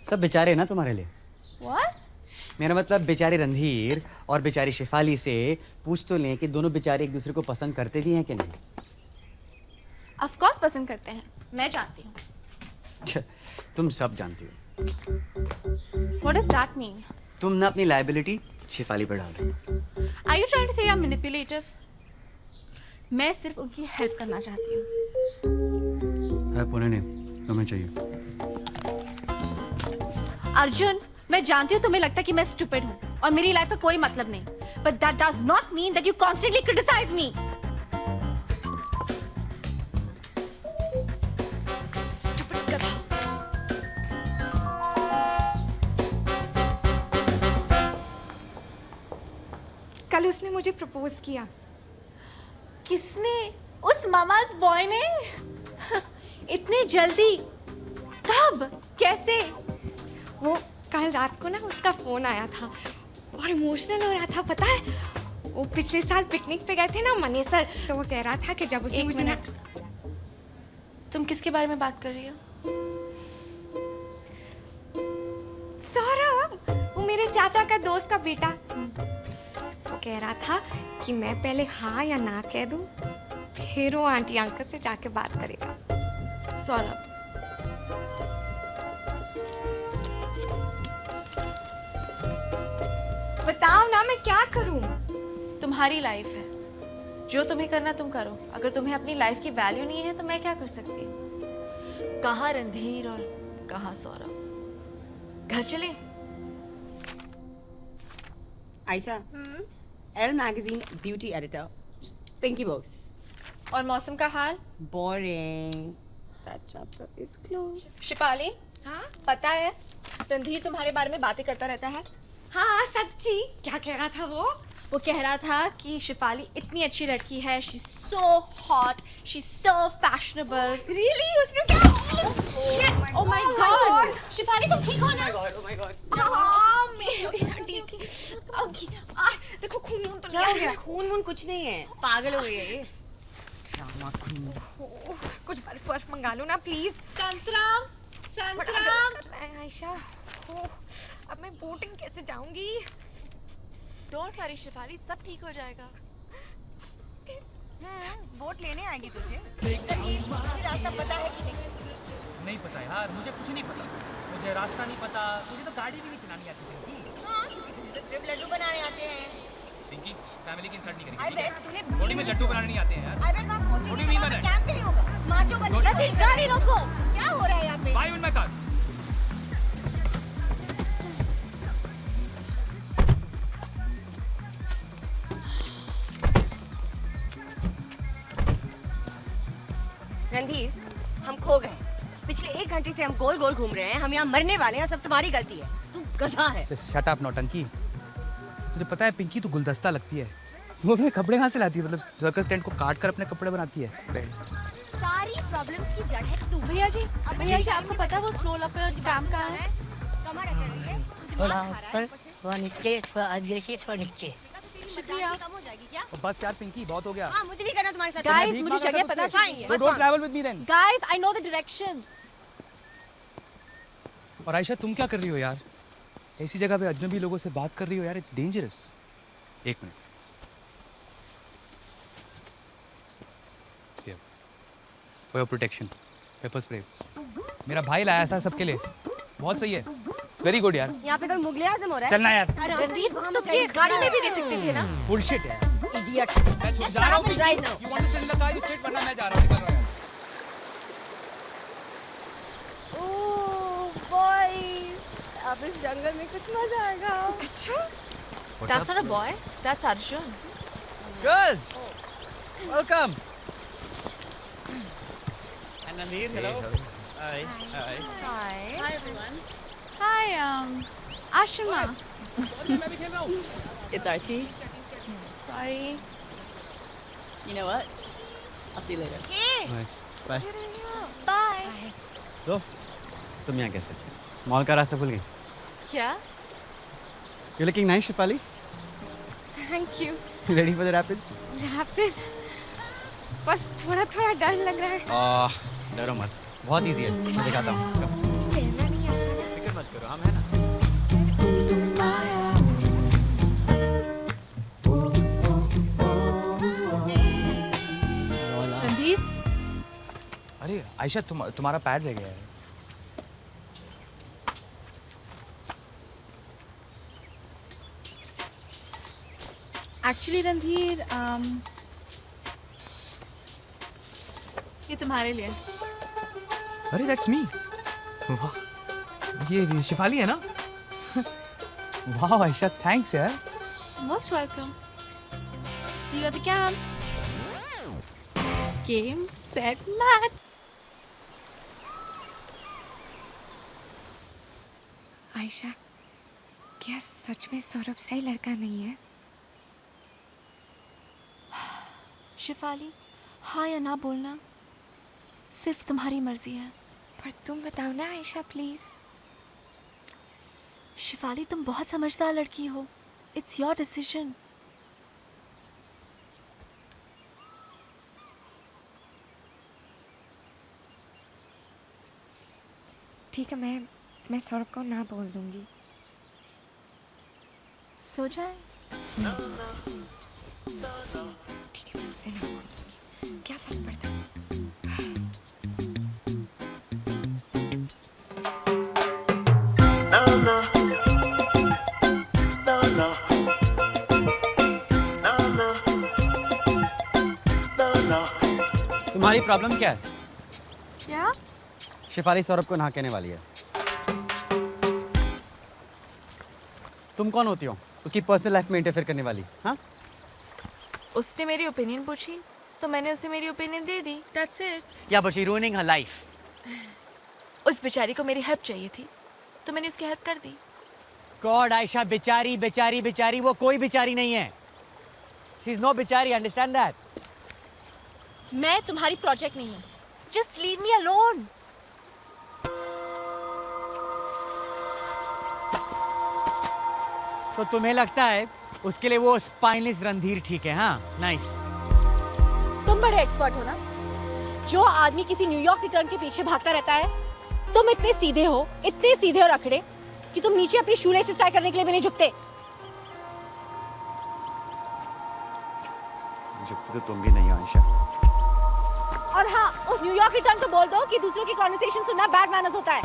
सब बेचारे हैं ना तुम्हारे लिए। What? मेरा मतलब बेचारे रणधीर और बेचारी शिफाली से पूछ तो लें कि दोनों बेचारे एक दूसरे को पसंद करते भी हैं कि नहीं। Of course पसंद करते हैं, मैं जानती हूँ। तुम सब जानती हो। What does that mean? तुम ना अपनी लायबिलिटी शिफाली पर डाल रही हो। Are you trying to say I'm manipulative? मैं सिर्फ उनकी हेल्प करना चाहती हूँ। पुणे नहीं, तुम्हें चाहिए। अर्जुन, मैं जानती हूँ तुम्हें लगता है कि मैं स्टूपिड हूँ और मेरी लाइफ का कोई मतलब नहीं, but that does not mean that you constantly criticize me. Stupid गधा। कल उसने मुझे प्रपोज किया। किसने? उस मामाज बॉय ने? इतनी जल्दी? कब? कैसे? वो कल रात को ना उसका फोन आया था और इमोशनल हो रहा था, पता है? वो पिछले साल पिकनिक पे गए थे ना मनेसर, तो वो कह रहा था कि जब उसे मुझे ना। तुम किसके बारे में बात कर रही हो? सौरभ, वो मेरे चाचा का दोस्त का बेटा। वो कह रहा था कि मैं पहले हाँ या ना कह दूं, फिर वो आंटी अंकल से जाके बात करेगा। सौरभ, बताओ ना मैं क्या करूं? तुम्हारी लाइफ है, जो तुम्हें करना तुम करो। अगर तुम्हें अपनी लाइफ की वैल्यू नहीं है तो मैं क्या कर सकती हूँ? कहाँ रणधीर और कहाँ सौरभ। घर चले? Ayesha, Elle magazine beauty editor, Pinky box. और मौसम का हाल? Boring. That chapter is closed. Shifali, हाँ पता है रणधीर तुम्हारे बारे में बातें करता रहता है। हाँ सच्ची। क्या कह रहा था वो? वो कह रहा था कि शिफाली इतनी अच्छी लड़की है, she so hot, she so fashionable. Really उसने क्या? ओह माय गॉड, शिफाली तुम ठीक हो ना? देखो खून तो क्या हो गया? खून वून कुछ नहीं है, पागल हो गई है ये। Drama queen. कुछ बर्फ मंगा लो ना प्लीज। संतराम, संतराम। आयशा, अब मैं बोटिंग कैसे जाऊंगी? डोंट वरी शिफाली, सब ठीक हो जाएगा। बोट लेने आएगी तुझे? मुझे रास्ता पता है कि नहीं? नहीं पता यार, मुझे कुछ नहीं पता। मुझे रास्ता नहीं पता, मुझे तो गाड़ी भी नहीं चलानी आती पिंकी। हाँ, तुझे तो सिर्फ लड्डू बनाने आते हैं। पिंकी, फैमिली की इंसल्ट नहीं आई करेंगे। बेट तूने बॉडी में लड्डू बनाने नहीं आते हैं यार। आई बेट वहाँ What do you mean by पहुंचेंगे that? कैंप के लिए होगा। माचो बनेगा। गाड़ी रोको। क्या हो रहा है यहाँ पे? Why in my car? Randhir, हम खो गए। पिछले 1 घंटे से हम गोल गोल घूम रहे हैं। हम यहाँ मरने वाले हैं। सब तुम्हारी गलती है। तू गधा है। शट अप नौटंकी। तुझे पता है पिंकी तू गुलदस्ता लगती है। तू अपने कपड़े कहाँ से लाती है? मतलब सर्कस टेंट को काट कर अपने कपड़े बनाती है। सारी प्रॉब्लम्स की जड़ है तू। भैया जी, आपको पता है वो स्लो लेपर्ड कैंप कहाँ है? कमर अकड़ रही है। तू दिमाग खा रहा है। नीचे। शुक्रिया। कम हो जाएगी क्या? बस यार पिंकी, बहुत हो गया। हाँ, मुझे नहीं करना तुम्हारे साथ। गाइस, मुझे जगह पता चाहिए। Don't travel with me then. Guys, I know the directions. और आयशा तुम क्या कर रही हो यार? ऐसी जगह पे अजनबी लोगों से बात कर रही हो यार, इट्स डेंजरस। एक minute, for your protection, paper spray. मेरा भाई लाया था सबके लिए, बहुत सही है, इट्स वेरी गुड यार। यहाँ पे कोई मुगले आजम हो रहा है। चलना यार। रणदीप, तुम ये गाड़ी में भी दे सकते थे ना? बुलशिट है। Idiot. मैं जा रहा हूँ Pinky. right now. You want to sit in the car? You sit, वरना मैं जा रहा हूँ, निकल रहा हूँ। ओह बॉय, अब इस जंगल में कुछ मजा आएगा। अच्छा, That's not a boy, that's Arjun. Girls, welcome. And Nadir, hello. Hi. Hi. Hi. Hi everyone. Hi, Ashima. मैं भी खेल रहा हूँ। It's Arti. Sorry. You know what? I'll see you later. Bye. Bye. तो तुम यहाँ कैसे? मॉल का रास्ता भूल गई? क्या? You're looking nice, Shefali. Thank you. Ready for the rapids? Rapid, बस थोड़ा थोड़ा डर लग रहा है। डरो मत, बहुत इजी है, मैं दिखाता हूँ। तैरना नहीं आता ना। फिक्र मत करो, हम है ना। रणदीप, अरे आयशा, तुम्हारा पैड रह गया है। Actually, रणधीर, ये तुम्हारे लिए। अरे दैट्स मी। वाह, ये शिफाली है ना? वाह आयशा, थैंक्स यार। Most welcome. See you at the camp. Game, set, match. Ayesha, क्या सच में सौरभ सही लड़का नहीं है? शिफाली, हाँ या ना बोलना सिर्फ तुम्हारी मर्जी है। पर तुम बताओ ना आयशा प्लीज। शिफाली, तुम बहुत समझदार लड़की हो। It's your decision. ठीक है, मैं सौरभ को ना बोल दूंगी। सो जाए। ठीक है, मैं उसे ना बोल दूंगी। क्या फर्क पड़ता है? तुम्हारी प्रॉब्लम क्या है? क्या? शिफाली सौरभ को नहा कहने वाली है। तुम कौन होती हो उसकी पर्सनल लाइफ में इंटरफेयर करने वाली? हाँ, उसने मेरी ओपिनियन पूछी तो मैंने उसे मेरी ओपिनियन दे दी। That's it. या but she ruining her life. उस बेचारी को मेरी हेल्प चाहिए थी तो मैंने उसकी हेल्प कर दी। गॉड आयशा, बेचारी बेचारी बेचारी, वो कोई बेचारी नहीं है। She's no बिचारी, understand that? मैं तुम्हारी प्रोजेक्ट नहीं हूँ. Just leave me alone. तो तुम्हें लगता है उसके लिए वो स्पाइनलेस रणधीर ठीक है? हाँ, नाइस. तुम बड़े एक्सपर्ट हो ना. जो आदमी किसी न्यूयॉर्क रिटर्न के पीछे भागता रहता है, तुम इतने सीधे और अखड़े कि तुम नीचे अपनी शूलेसेस टाई करने के लिए भी नहीं झुकते. झुकती तो तुम भी नहीं हो आयशा. और हाँ, उस न्यूयॉर्क रिटर्न को बोल दो कि दूसरों की कॉन्वर्सेशन सुनना बैड मैनर्स होता है.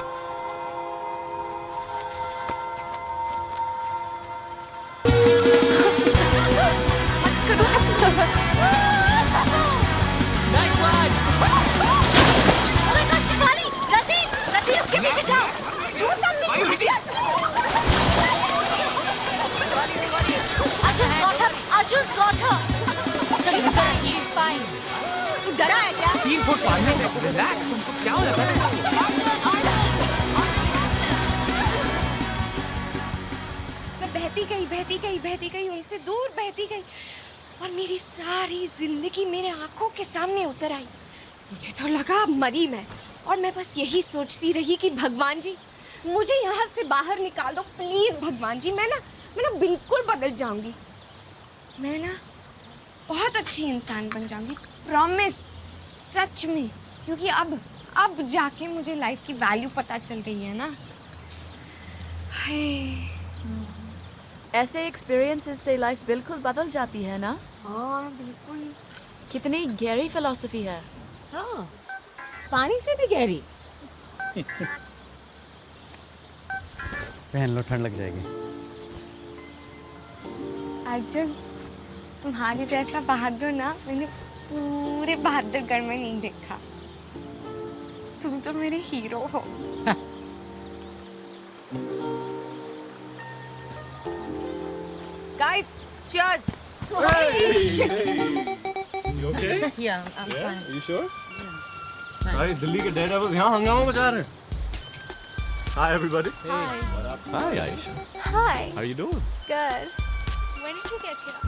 Nice one. Oh my gosh, Shivali, रति उसके पीछे जाओ. Do something, you idiot. I just got her. She's fine. तू डरा है क्या? 3 फुट मारने दे. रिलैक्स. तुमको क्या हो जाता है? मैं बहती गई उनसे दूर बहती गई और मेरी सारी जिंदगी मेरे आंखों के सामने उतर आई. मुझे तो लगा अब मरी मैं और मैं बस यही सोचती रही कि भगवान जी मुझे यहाँ से बाहर निकाल दो प्लीज. भगवान जी मैं ना बिल्कुल बदल जाऊंगी. मैं ना बहुत अच्छी इंसान बन जाऊंगी, प्रॉमिस, सच में. क्योंकि अब जाके मुझे लाइफ की वैल्यू पता चल गई है ना. ऐसे एक्सपीरियंसेस से लाइफ बिल्कुल बदल जाती है ना. हाँ बिल्कुल. कितनी गहरी फिलॉसफी है. हाँ, पानी से भी गहरी. पहन लो, ठंड लग जाएगी. अर्जुन, तुम्हारे जैसा बहादुर ना मैंने पूरे बहादुरगढ़ में नहीं देखा. तुम तो मेरे हीरो हो. Guys, cheers. Shit. You okay? Yeah, I'm fine. Are you sure? सारी दिल्ली के डेड डेविल्स यहाँ हंगामा मचा रहे हैं. Hi everybody. Hi. Hi Aisha. Hi. How you doing? Good. When did you get here?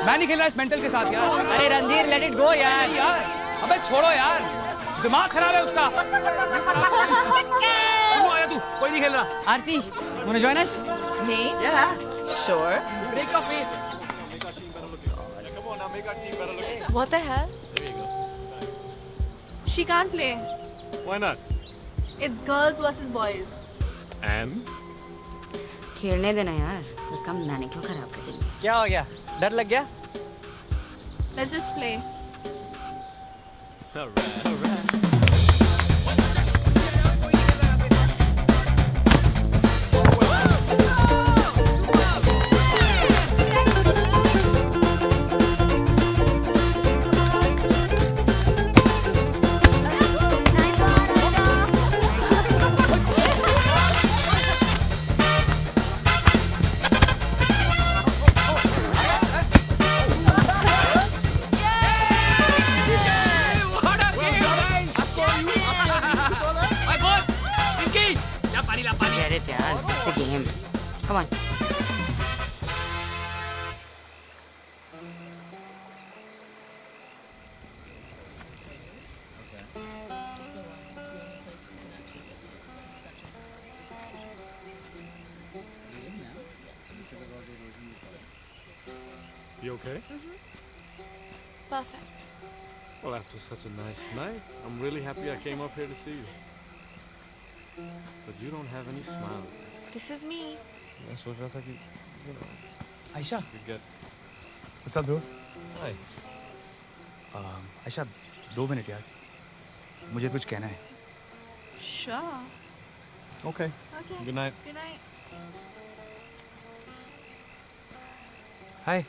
मैं नहीं खेल रहा इस मेंटल के साथ यार. अरे रणधीर, लेट इट गो यार. यार, अबे छोड़ो यार. दिमाग खराब है उसका. आया तू, कोई नहीं खेल रहा. आरती, wanna join us? Me? Yeah. Sure. Break your face. What the hell? She can't play. Why not? It's girls versus boys. And? खेलने देना यार, उसका मैंने क्यों खराब कर देंगे. क्या हो गया? डर लग गया? Let's just play. All right. Get it, yeah. It's just a game. Come on. You okay? Perfect. Well, after such a nice night, I'm really happy I came up here to see you. But you don't have any smiles. This is me. मैं सोच रहा था कि Ayesha, you get What's up, dude? Hi. Ayesha 2 minute यार, मुझे कुछ कहना है. Sure. Okay. Okay. Good night. Good night. हाय.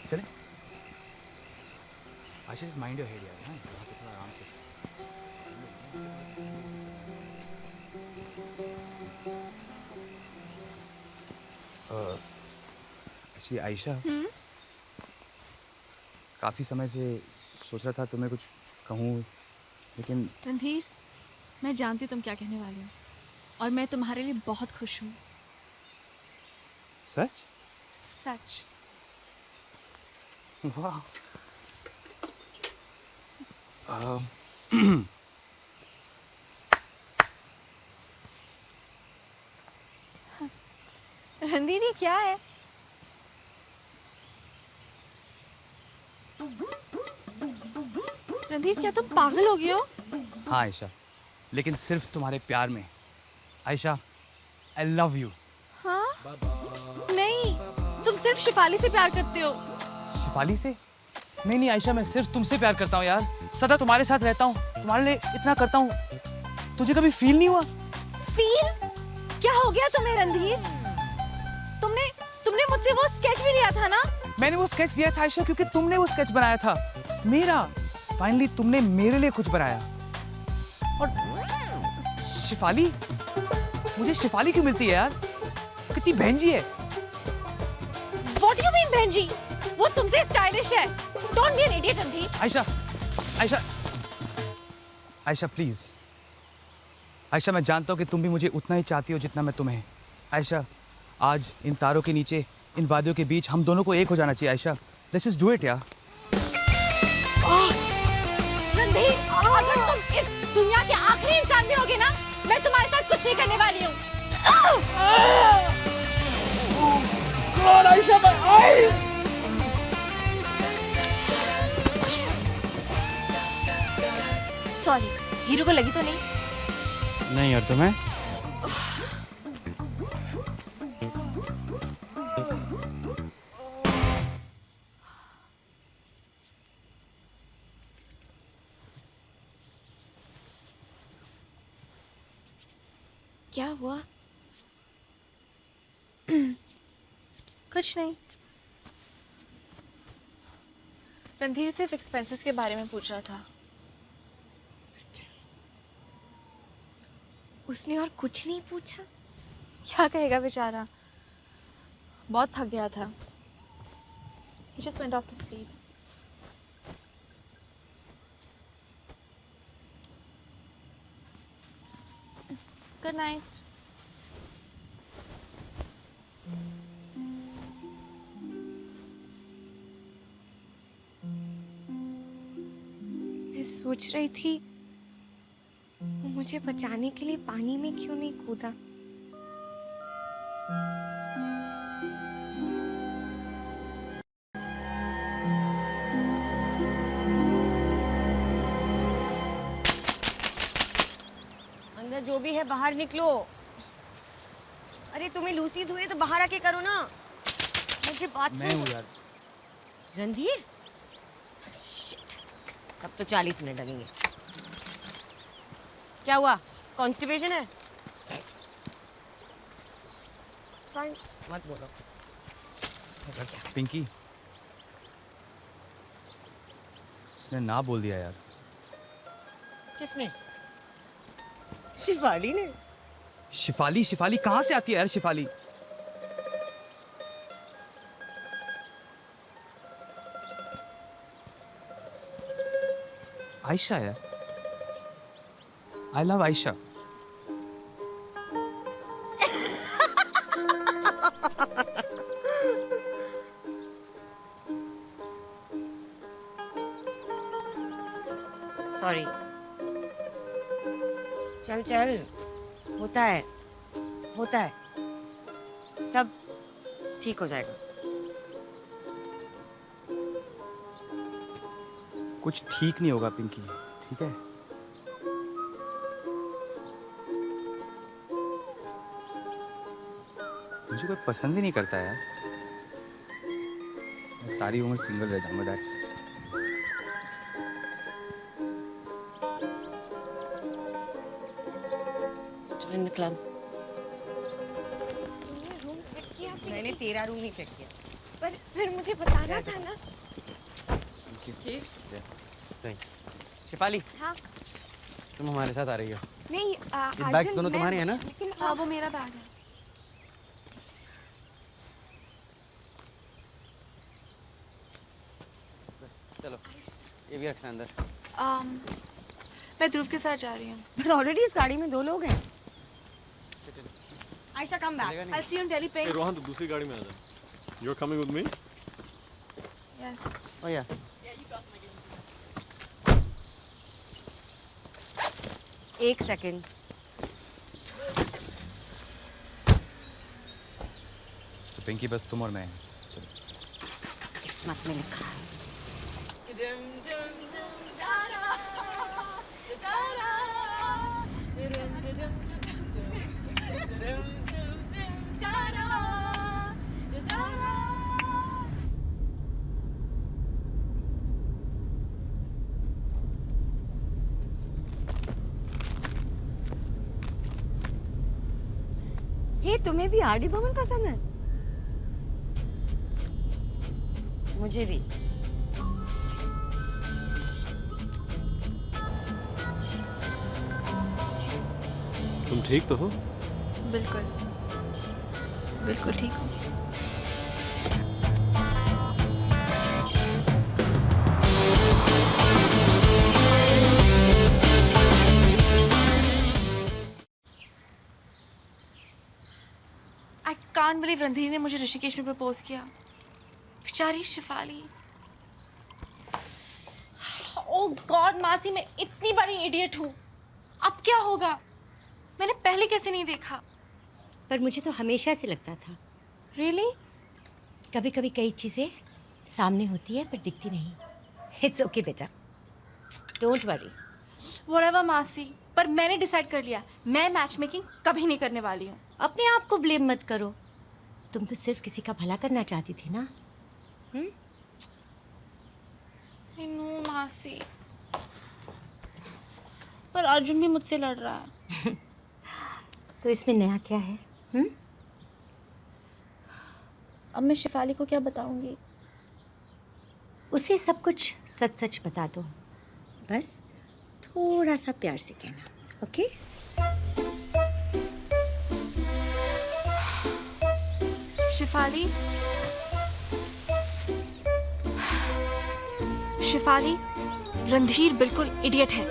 चले. Ayesha just mind your head यार, हाँ? यहाँ पे थोड़ा आराम से. एक्चुअली आयशा, काफ़ी समय से सोच रहा था तुम्हें कुछ कहूँ, लेकिन रणधीर, मैं जानती हूँ तुम क्या कहने वाले हो और मैं तुम्हारे लिए बहुत खुश हूँ. सच? सच. वाह. रणधीर, ये क्या है? रणधीर, क्या तुम पागल हो गए हो? हाँ आयशा, लेकिन सिर्फ तुम्हारे प्यार में. Ayesha, I love you. हाँ? नहीं, तुम सिर्फ शिफाली से प्यार करते हो. शिफाली से? नहीं नहीं आयशा, मैं सिर्फ तुमसे प्यार करता हूँ यार. सदा तुम्हारे साथ रहता हूँ, तुम्हारे लिए इतना करता हूँ. तुझे कभी फील नहीं हुआ? फील? क्या हो गया तुम्हें रणधीर? तुमने मुझसे वो स्केच भी लिया था ना? मैंने वो स्केच दिया था आयशा, क्योंकि तुमने वो स्केच बनाया था मेरा. फाइनली तुमने मेरे लिए कुछ बनाया. और शिफाली, मुझे शिफाली क्यों मिलती है यार? कितनी बहनजी है. What do you mean बहनजी? वो तुमसे स्टाइलिश है. Don't be an idiot Randhir. Ayesha, Ayesha, Ayesha please. Ayesha, मैं जानता हूँ कि तुम भी मुझे उतना ही चाहती हो जितना मैं तुम्हें. आयशा, आज इन तारों के नीचे, इन वादियों के बीच हम दोनों को एक हो जाना चाहिए. Ayesha, let's just do it यार. रणधीर, अगर तुम इस दुनिया के आखिरी इंसान भी होगे ना, मैं तुम्हारे साथ कुछ नहीं करने वाली हूँ. God, Aisha, my eyes! Sorry, hero को लगी तो नहीं? नहीं यार, तुम्हें? क्या हुआ? कुछ नहीं. रणधीर सिर्फ एक्सपेंसेस के बारे में पूछ रहा था. उसने और कुछ नहीं पूछा? क्या कहेगा बेचारा, बहुत थक गया था. He just went off to sleep. Good night. मैं सोच रही थी वो मुझे बचाने के लिए पानी में क्यों नहीं कूदा. अंदर जो भी है बाहर निकलो. अरे तुम्हें लूसीज हुई है तो बाहर आके करो ना. मुझे बात मैं हूँ यार. रणधीर, शिट, तब तो 40 मिनट लगेंगे. क्या हुआ? कॉन्स्टिपेशन है? फाइन, मत बोलो. पिंकी, उसने ना बोल दिया यार. किसने? शिफाली ने. शिफाली? शिफाली कहाँ से आती है यार शिफाली? आयशा यार. I love Ayesha. सॉरी. चल चल, होता है, होता है, सब ठीक हो जाएगा. कुछ ठीक नहीं होगा पिंकी, ठीक है? मुझे कोई पसंद ही नहीं करता यार. सारी उम्र सिंगल रह जाऊंगा that's Join the club. Room check किया मैंने तेरा रूम नहीं चेक किया। पर फिर मुझे बताना था ना। थैंक्स। शिफाली, हाँ तुम हमारे साथ आ रही हो। नहीं ये बैग्स दोनों तुम्हारे हैं ना? लेकिन हाँ वो मेरा बैग है। बस चलो, ये भी रखना अंदर। मैं ध्रुव के साथ जा रही हूँ। पर ऑलरेडी इस गाड़ी में 2 लोग हैं। Ayesha come back. I'll see you in Delhi, Hey, Pinks. Rohan, तू दूसरी गाड़ी में आ जा. You're coming with me? Yes. Oh yeah. एक सेकंड। तो पिंकी बस तुम और मैं हैं। किस्मत में लिखा है। ये तुम्हें भी आर डी बर्मन पसंद है? मुझे भी। तुम ठीक तो हो? बिल्कुल बिल्कुल ठीक हूँ। I can't believe रणधीर ने मुझे ऋषिकेश में प्रपोज किया। बेचारी शिफाली। ओह गॉड मासी, मैं इतनी बड़ी इडियट हूँ। अब क्या होगा? मैंने पहले कैसे नहीं देखा? पर मुझे तो हमेशा से लगता था। Really? कभी कभी कई चीजें सामने होती है पर दिखती नहीं। इट्स ओके बेटा, डोंट वरी। Whatever मासी, पर मैंने डिसाइड कर लिया, मैं मैच मेकिंग कभी नहीं करने वाली हूँ। अपने आप को ब्लेम मत करो, तुम तो सिर्फ किसी का भला करना चाहती थी ना। I know मासी, पर अर्जुन भी मुझसे लड़ रहा है। तो इसमें नया क्या है? अब मैं शिफाली को क्या बताऊंगी? उसे सब कुछ सच सच बता दो, बस थोड़ा सा प्यार से कहना, ओके? शिफाली, शिफाली, रणधीर बिल्कुल इडियट है।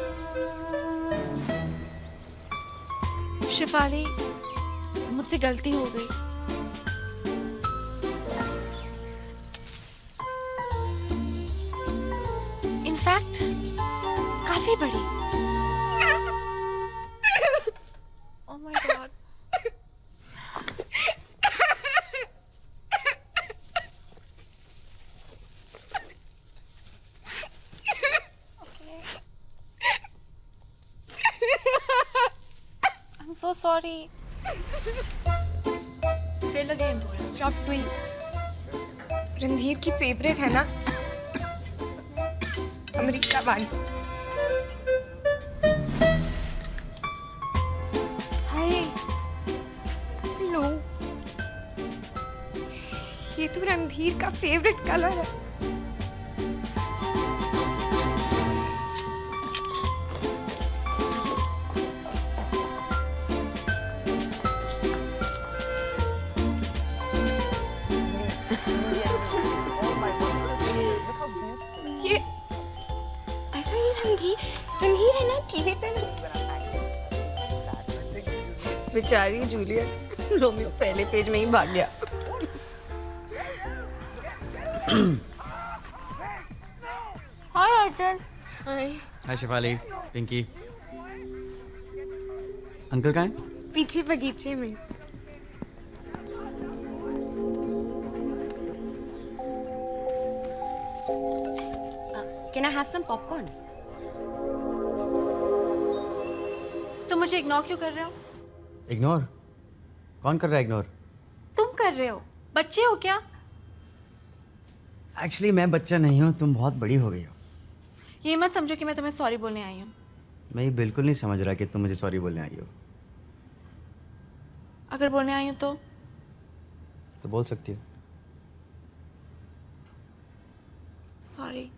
शिफाली, मुझसे गलती हो गई। इनफैक्ट काफी बड़ी। Oh my God. I'm so sorry. Say it again. Just sweet. Randhir की फेवरेट है ना, अमेरिका वाली। हाय लो, ये तो रणधीर का फेवरेट कलर है। ये ऐसा ही रणधीर है ना टीवी पे। बेचारी जूलियट, रोमियो पहले पेज में ही भाग गया। Hi Arjun. हाय, हाय शिफाली, पिंकी। अंकल कहाँ हैं? पीछे बगीचे में। Can I have some popcorn? तुम मुझे इग्नोर क्यों कर रहे हो? इग्नोर? कौन कर रहा है इग्नोर? तुम कर रहे हो। बच्चे हो क्या? एक्चुअली मैं बच्चा नहीं हूँ, तुम बहुत बड़ी हो गई हो। ये मत समझो कि मैं तुम्हें सॉरी बोलने आई हूँ। मैं ये बिल्कुल नहीं समझ रहा कि तुम मुझे सॉरी बोलने आई हो। अगर बोलने आई हूँ तो बोल सकती हो। सॉरी।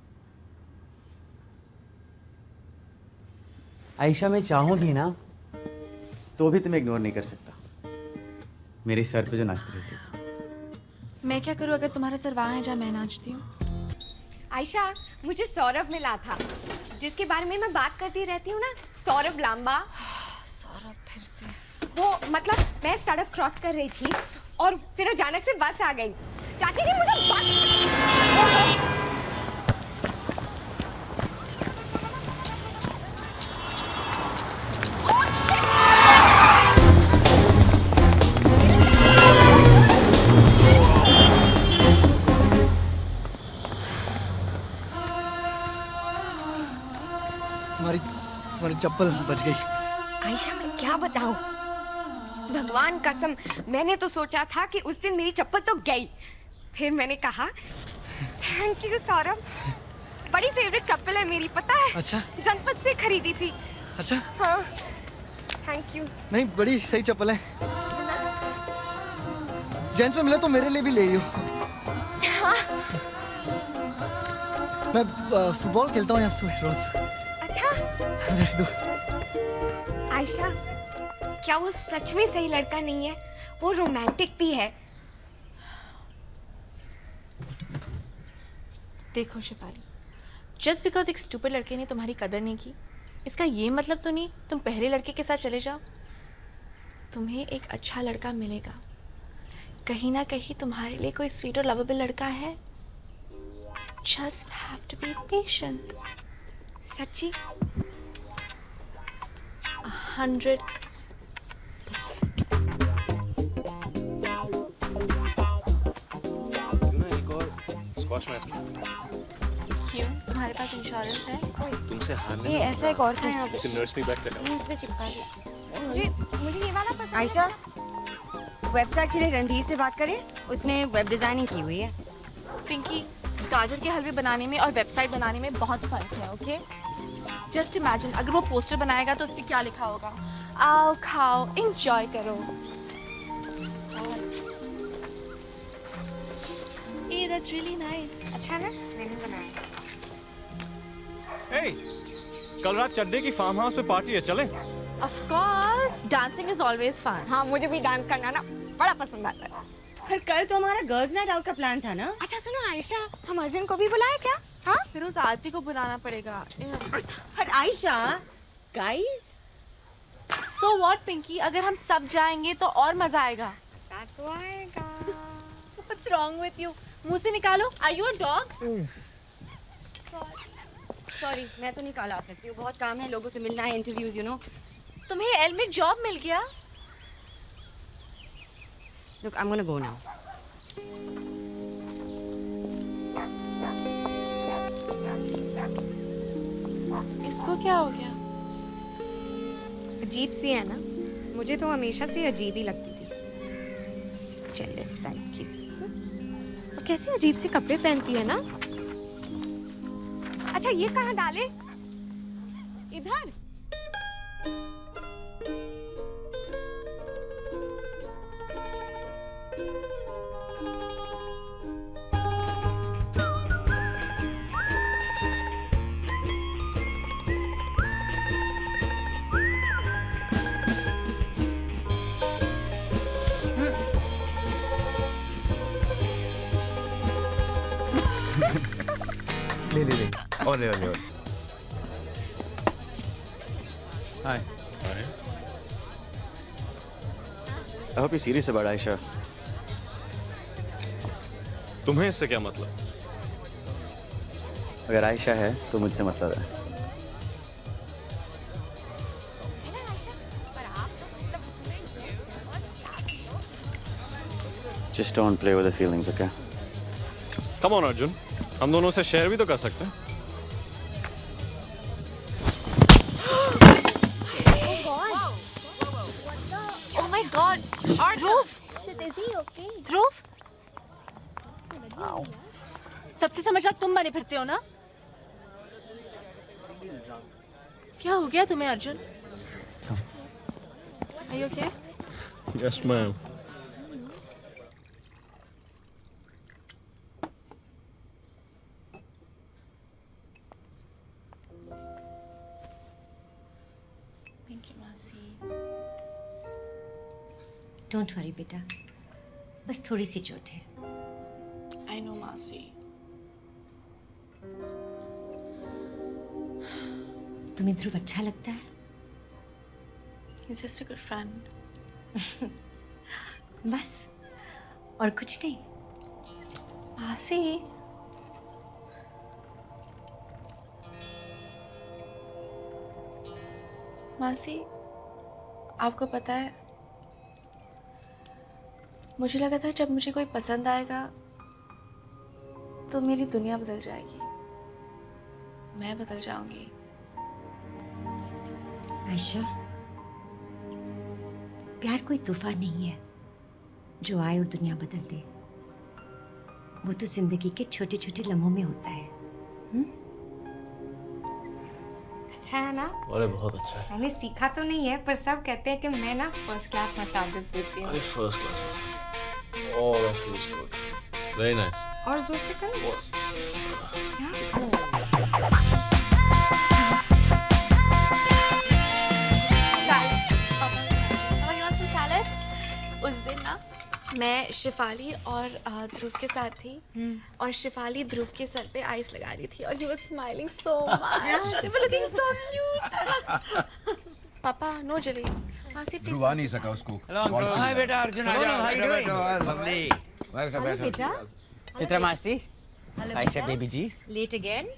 आयशा, मैं चाहूँ भी ना तो भी तुम्हें इग्नोर नहीं कर सकता। मेरे सर पे जो नाचती रहती है। मैं क्या करूँ अगर तुम्हारा सर वहाँ है जहाँ मैं नाचती हूँ? आयशा, मुझे सौरभ मिला था, जिसके बारे में मैं बात करती रहती हूँ ना, सौरभ लांबा। सौरभ फिर से। वो मतलब मैं सड़क क्रॉस कर रही थी और फिर अचानक से बस आ गई। चाची जी मुझे बस। हमारी चप्पल बच गई। आयशा, मैं क्या बताऊं? भगवान कसम, मैंने तो सोचा था कि उस दिन मेरी चप्पल तो गई। फिर मैंने कहा थैंक यू सौरभ, बड़ी फेवरेट चप्पल है मेरी, पता है? अच्छा। जनपद से खरीदी थी। अच्छा। हाँ, थैंक यू। नहीं, बड़ी सही चप्पल है। जेंट्स में मिले तो मेरे लिए भी ले लियो। हाँ। मैं फुटबॉल खेलता हूँ यहाँ सुबह रोज। अच्छा। आयशा, क्या वो सच में सही लड़का नहीं है? वो रोमांटिक भी है। देखो शिफाली, जस्ट बिकॉज एक स्टूपिड लड़के ने तुम्हारी कदर नहीं की, इसका ये मतलब तो नहीं तुम पहले लड़के के साथ चले जाओ। तुम्हें एक अच्छा लड़का मिलेगा, कहीं ना कहीं तुम्हारे लिए कोई स्वीट और लवेबल लड़का है। Just have to be patient. सच्ची? 100%। एक और स्क्वॉश मैच। क्यों, तुम्हारे पास इंश्योरेंस है? तुमसे हारने ये ऐसा एक और था यहाँ पे। नर्स भी बैक कर। इस पे चिपका दिया। मुझे ये वाला पसंद। आयशा, वेबसाइट के लिए रणधीर से बात करें, उसने वेब डिजाइनिंग की हुई है। पिंकी, गाजर के हलवे बनाने में और वेबसाइट बनाने में बहुत फर्क है, ओके? जस्ट इमेजिन, अगर वो पोस्टर बनाएगा तो उस पर क्या लिखा होगा? आओ खाओ एंजॉय करो। ये दैट्स रियली नाइस। अच्छा ना, मैंने बनाया। Hey, कल रात चड्डे की फार्म हाउस पे पार्टी है, चले? Of course, dancing is always fun. हाँ, मुझे भी डांस करना ना बड़ा पसंद आता है। पर कल तो हमारा गर्ल्स नाइट आउट का प्लान था ना। अच्छा सुनो आयशा, हम अर्जुन को भी बुलाए क्या? हाँ? फिर उस आरती को बुलाना पड़ेगा। पर Aisha, guys, So what, Pinky? अगर हम सब जाएंगे तो और मजा आएगा। मजा तो आएगा। What's wrong with you? मुंह से निकालो। Are you a dog? Sorry, मैं तो नहीं कल आ सकती हूँ, बहुत काम है, लोगों से मिलना है, इंटरव्यूज, यू नो। तुम्हें एल में जॉब मिल गया? Look, I'm gonna go now. इसको क्या हो गया? अजीब सी है ना, मुझे तो हमेशा से अजीब ही लगती थी, जेलस टाइप की। और कैसे अजीब से कपड़े पहनती है ना। अच्छा ये कहाँ डाले? इधर। ले और ले हाय। I hope you're serious about Aisha. तुम्हें इससे क्या मतलब? अगर आयशा है तो मुझसे मतलब है। Just don't play with the feelings, okay? Come on Arjun, हम दोनों से शेयर भी तो कर सकते हैं। Oh my God! Dhruv! Shit, is he okay? Dhruv! सबसे समझदार तुम बने फिरते हो ना? क्या हो गया तुम्हें Arjun? Are you okay? Yes, ma'am. Thank you, Masi. Don't worry बेटा, बस थोड़ी सी चोट है। I know, Masi. तुम्हें ध्रुव अच्छा लगता है? He's just a good friend. बस और कुछ नहीं? Masi. मासी, आपको पता है, मुझे लगा था जब मुझे कोई पसंद आएगा तो मेरी दुनिया बदल जाएगी, मैं बदल जाऊंगी। आयशा, प्यार कोई तूफान नहीं है जो आए और दुनिया बदल दे। वो तो जिंदगी के छोटे छोटे लम्हों में होता है। अच्छा है ना? अरे बहुत अच्छा है। मैंने सीखा तो नहीं है, पर सब कहते हैं कि मैं ना फर्स्ट क्लास मसाजेस देती हूँ। अरे first class. Oh, that feels good. Very nice. और जोर से कर। उस दिन ना मैं शिफाली और ध्रुव के साथ थी और शिफाली ध्रुव के सर पे आइस लगा रही थी और he was smiling so much. They were looking so cute. पापा नो जली। मासी ध्रुव आ नहीं सका उसको। हाय बेटा अर्जुन, आ जाओ। लवली। बेटा। चित्रा मासी, Ayesha baby ji. Late again?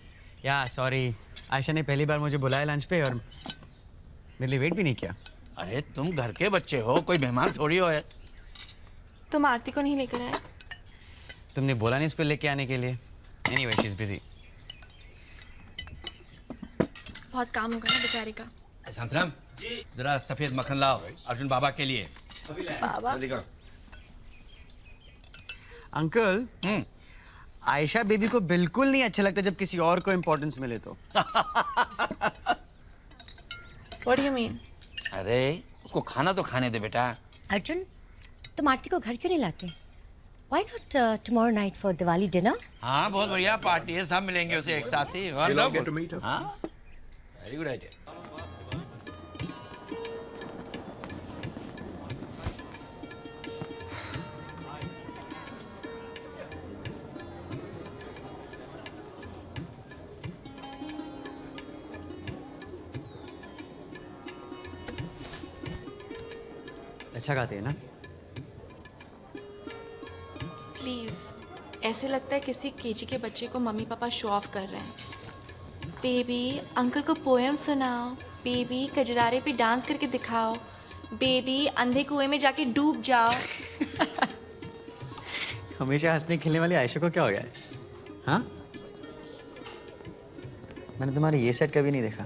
या सॉरी, आयशा ने पहली बार मुझे बुलाया लंच पे और मेरे लिए वेट भी नहीं किया। अरे तुम घर के बच्चे हो, कोई मेहमान थोड़ी हो है। तुम आरती को नहीं लेकर आए? तुमने बोला नहीं इसको लेके आने के लिए। Anyway, she is busy. बहुत काम होगा ना बेचारी का। संतराम, जरा सफेद मक्खन लाओ अर्जुन बाबा के लिए। बाबा अंकल, आयशा बेबी को बिल्कुल नहीं अच्छा लगता जब किसी और को इम्पोर्टेंस मिले तो। What do you mean? अरे उसको खाना तो खाने दे बेटा। अर्जुन, तुम आरती को घर क्यों नहीं लाते? Why not tomorrow night for Diwali dinner? हाँ, बहुत बढ़िया पार्टी है, सब मिलेंगे उसे एक साथ ही। हाँ, वेरी गुड आइडिया। अच्छा गाते हैं ना? प्लीज, ऐसे लगता है किसी केजी के बच्चे को मम्मी पापा शो ऑफ कर रहे हैं। बेबी, अंकल को पोएम सुनाओ। बेबी, कजरारे पे डांस करके दिखाओ। बेबी, अंधे कुएं में जाके डूब जाओ। हमेशा हंसने खेलने वाली आयशा को क्या हो गया है? हाँ? मैंने तुम्हारे ये सेट कभी नहीं देखा।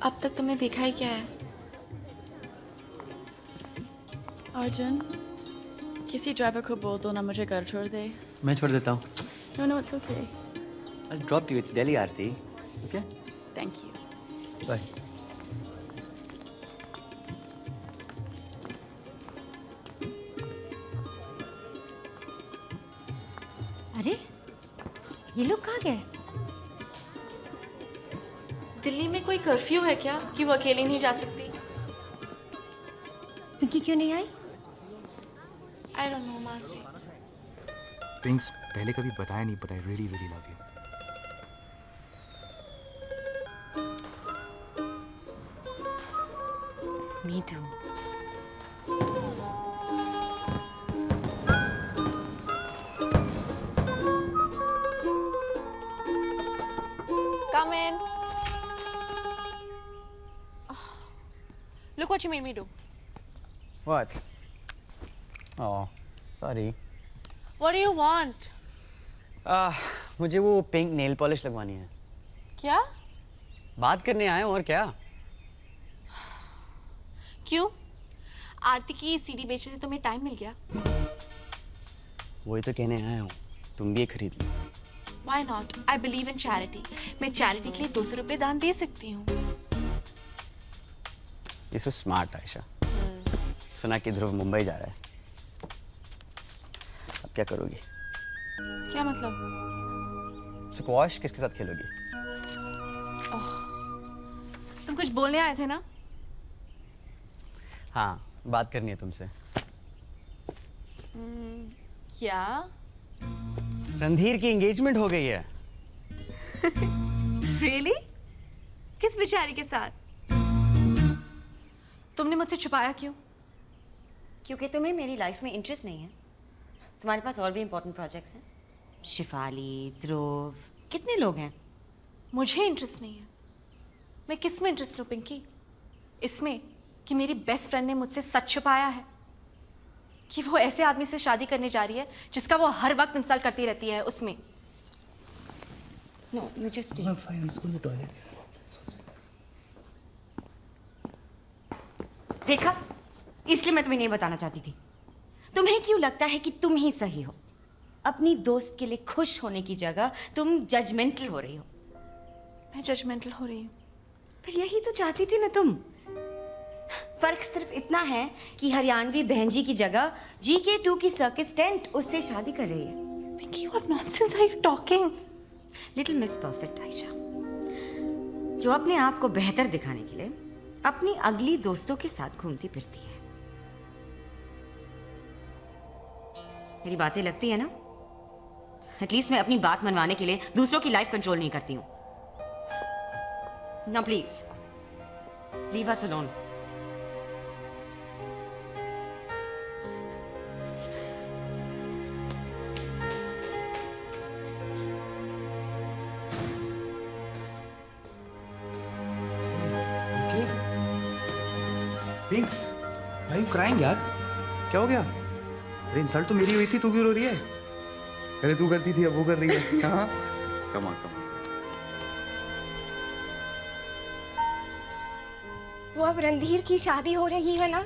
अब तक तुमने देखा ही क्या है? अर्जुन, किसी ड्राइवर को बोल दो ना मुझे घर छोड़ दे। मैं छोड़ देता हूँ। No, no, it's okay. I'll drop you. It's Delhi, Aarti. Okay? Thank you. Bye. अरे, ये लोग कहाँ गए? दिल्ली में कोई कर्फ्यू है क्या कि वो अकेले नहीं जा सकती? पिंकी क्यों नहीं आई? I don't know, मासी। प्रिंस, पहले कभी बताया नहीं, but I really really love you. Me too. Come in. Look what you made me do. What? Oh, sorry. What do you want? मुझे वो पिंक नेल पॉलिश लगवानी है। क्या? बात करने आए और क्या? क्यों? आरती की सीडी बेचने से तुम्हें टाइम मिल गया? वही तो कहने आया हूँ। तुम भी ये खरीद लो। Why not? I believe in charity. मैं चैरिटी के लिए 200 रुपए दान दे सकती हूँ। ये सो स्मार्ट आयशा। सुना कि ध्रुव मुंबई जा रहा है। अब क्या करोगी? क्या मतलब? स्क्वॉश किसके साथ खेलोगी? तुम कुछ बोलने आए थे ना? हाँ, बात करनी है तुमसे। क्या? रणधीर की एंगेजमेंट हो गई है। Really? किस बेचारी के साथ? तुमने मुझसे छुपाया क्यों? क्योंकि तुम्हें मेरी लाइफ में इंटरेस्ट नहीं है। तुम्हारे पास और भी इंपॉर्टेंट प्रोजेक्ट्स हैं। शिफाली, ध्रुव, कितने लोग हैं? मुझे इंटरेस्ट नहीं है। मैं किस में इंटरेस्ट हूँ पिंकी? इसमें कि मेरी बेस्ट फ्रेंड ने मुझसे सच छुपाया है कि वो ऐसे आदमी से शादी करने जा रही है जिसका वो हर वक्त इंसल्ट करती रहती है, उसमें। No, you just stay. Fine, let's go to the toilet. देखा, इसलिए मैं तुम्हें नहीं बताना चाहती थी। तुम्हें क्यों लगता है कि तुम ही सही हो? अपनी दोस्त के लिए खुश होने की जगह तुम जजमेंटल हो रही हो। मैं जजमेंटल हो रही हूँ? पर यही तो चाहती थी ना तुम। फर्क सिर्फ इतना है कि हरियाणवी बहन जी की जगह GK2 की सर्किस टेंट उससे शादी कर रही है। Pinky, what nonsense are you talking? Little miss perfect Ayesha, जो अपने आप को बेहतर दिखाने के लिए अपनी अगली दोस्तों के साथ घूमती फिरती है। मेरी बातें लगती है ना? एटलीस्ट मैं अपनी बात मनवाने के लिए दूसरों की लाइफ कंट्रोल नहीं करती हूँ। ना प्लीज लीव अस अलोन। पिंक्स, भाई क्राइंग यार, क्या हो गया? अरे इंसल्ट तो मेरी हुई थी, तू क्यों रो रही है? अरे तू करती थी, अब वो कर रही है। हाँ, कम ऑन। वो अब रणधीर की शादी हो रही है ना,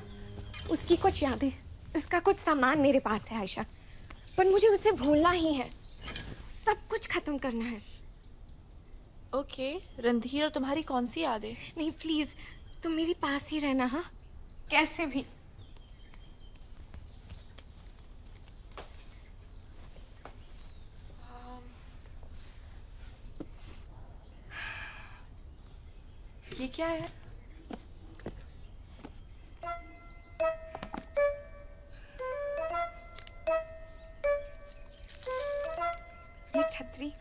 उसकी कुछ यादें, उसका कुछ सामान मेरे पास है आयशा, पर मुझे उसे भूलना ही है, सब कुछ खत्म करना है। ओके, रणधीर और तुम्हारी कौन सी यादें? नहीं प्लीज, तुम मेरे पास ही रहना। हाँ, कैसे भी। ये क्या है? ये छतरी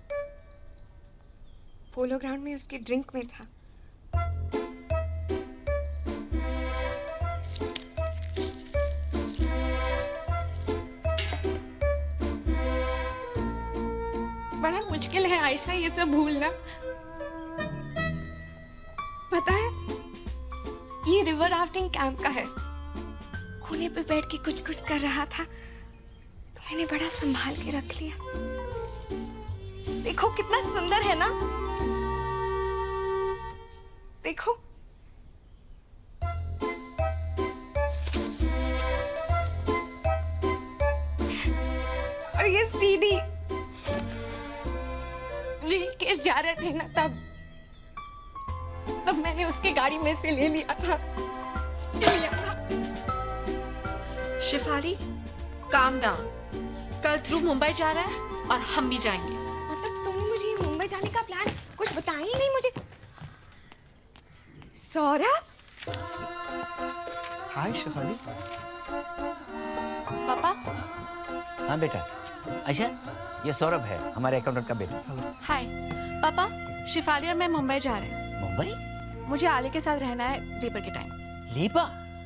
पोलो ग्राउंड में उसके ड्रिंक में था। बड़ा मुश्किल है आयशा ये सब भूलना। पता है, ये रिवर राफ्टिंग कैंप का है। कोने पे बैठ के कुछ कुछ कर रहा था तो मैंने बड़ा संभाल के रख लिया। देखो कितना सुंदर है ना, देखो। और ये सीडी, ऋषिकेश जा रहे थे ना तब मैंने उसके गाड़ी में से ले लिया था। Shifali, calm down. कल ध्रुव मुंबई जा रहा है और हम भी जाएंगे। मतलब तुमने मुझे मुंबई जाने का प्लान कुछ बताया ही नहीं मुझे। सौरभ। हाय शिफाली। पापा। हाँ बेटा। आयशा, ये सौरभ है, हमारे अकाउंटेंट का बेटा। हाय पापा, शिफाली और मैं मुंबई जा रहे हैं। मुंबई? मुझे आलिया के साथ रहना है लेबर के टाइम। लीपा?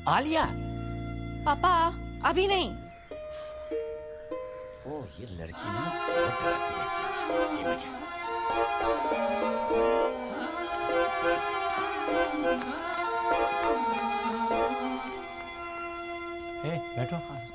आलिया? पापा अभी नहीं। ओह, ये लड़की ना बहुत डराती रहती है। ये बचा। बैठो। हाँ सर।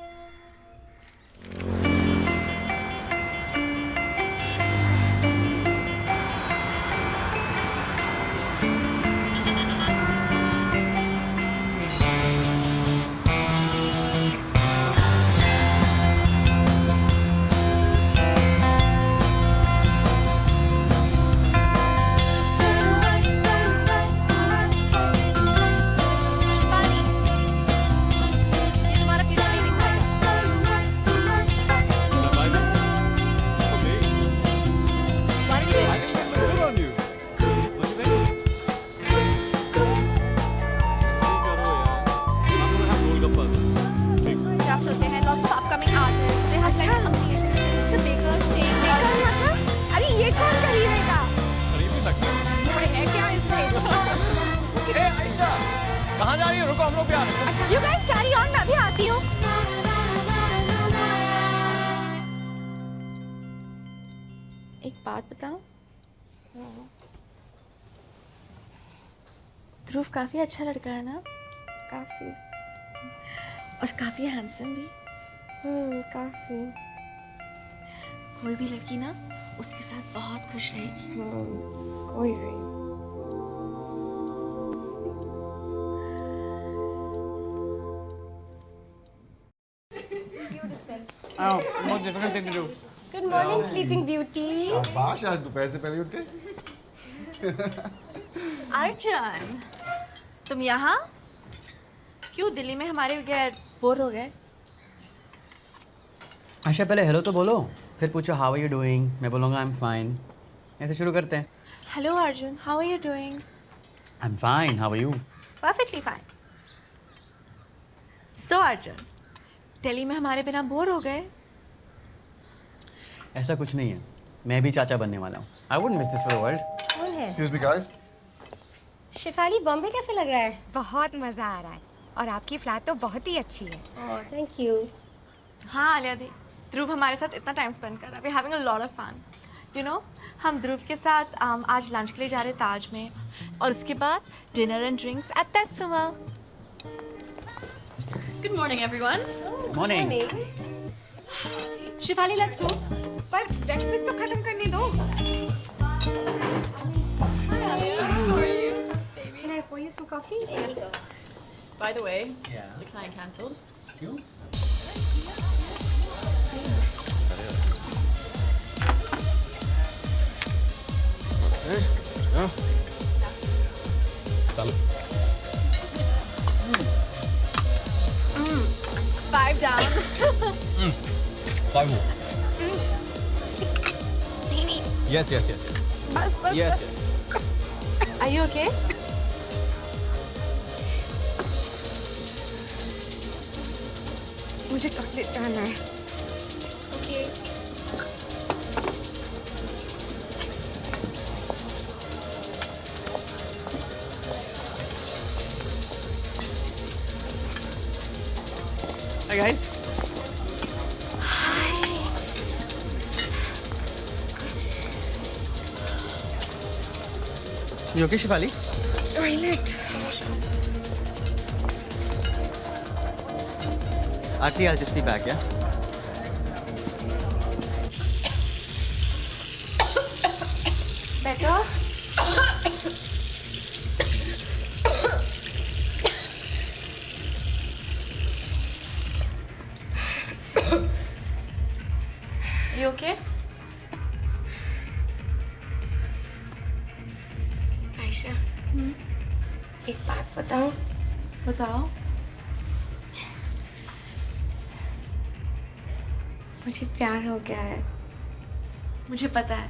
कहाँ जा रही हो? रुको, हम लोग भी आ रहे हैं। You guys carry on, मैं भी आती हूँ। एक बात बताऊं? ध्रुव काफी अच्छा लड़का है ना? काफी। और काफी हैंडसम भी। काफी। कोई भी लड़की ना उसके साथ बहुत खुश रहेगी। कोई भी। Oh, most difficult thing to do. Good morning, sleeping beauty. शाबाश, आज दोपहर से पहले उठ गए। अर्जुन, तुम यहाँ? क्यों दिल्ली में हमारे बगैर बोर हो गए? आशा पहले हेलो तो बोलो, फिर पूछो हाउ आर यू डूइंग। मैं बोलूँगा आई एम फाइन। ऐसे शुरू करते हैं। Hello Arjun, how are you doing? I am fine, how are you? Perfectly fine. So Arjun, Delhi में हमारे बिना बोर हो गए? ऐसा कुछ नहीं है, मैं भी चाचा बनने वाला हूँ। I wouldn't miss this for the world. कौन है? Excuse me guys. Shifali, Bombay कैसे लग रहा है? बहुत मजा आ रहा है और आपकी फ्लैट तो बहुत ही अच्छी है। ओह, थैंक यू। हाँ आलिया दी, ध्रुव हमारे साथ इतना टाइम स्पेंड कर रहा है। We having a lot of fun. You know, हम ध्रुव के साथ आज लंच के लिए जा रहे ताज में और उसके बाद dinner and drinks at Tatsuma. Good morning everyone. Morning. Shifali, let's go. पर ब्रेकफास्ट तो खत्म करने दो। Can I pour you some coffee? Yes, sir. By the way, the client cancelled. क्यों? चलो। 5 down. 5 more. नहीं, Yes, yes, yes, yes. बस बस। Yes, yes. Are you okay? मुझे टॉयलेट जाना है। Okay. Hi guys. You okay, Shifali? Toilet. Aarti, I'll just be back, yeah? Better? You okay? Ayesha, एक बात बताओ। बताओ। मुझे प्यार हो गया है। मुझे पता है।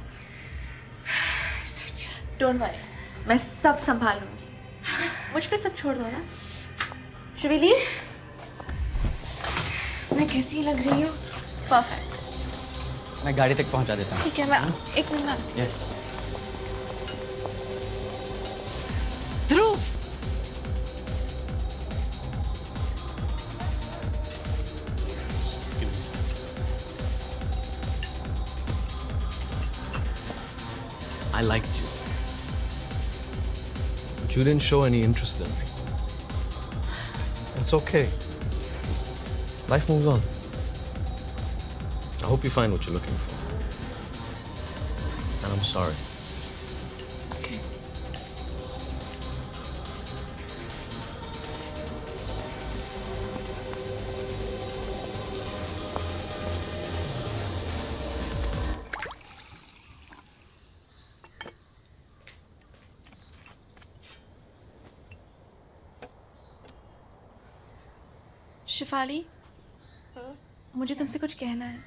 डोंट वरी, मैं सब संभाल लूंगी। मुझ पे सब छोड़ दो ना। Should we leave? मैं कैसी लग रही हूँ? Perfect. मैं गाड़ी तक पहुंचा देता हूँ। ठीक है, मैं 1 मिनट में आती हूँ। Yeah. Dhruv! I liked you. But you didn't show any interest in me. It's okay. Life moves on. I hope you find what you're looking for. And I'm sorry. Okay. Shifali, मुझे तुमसे कुछ कहना है।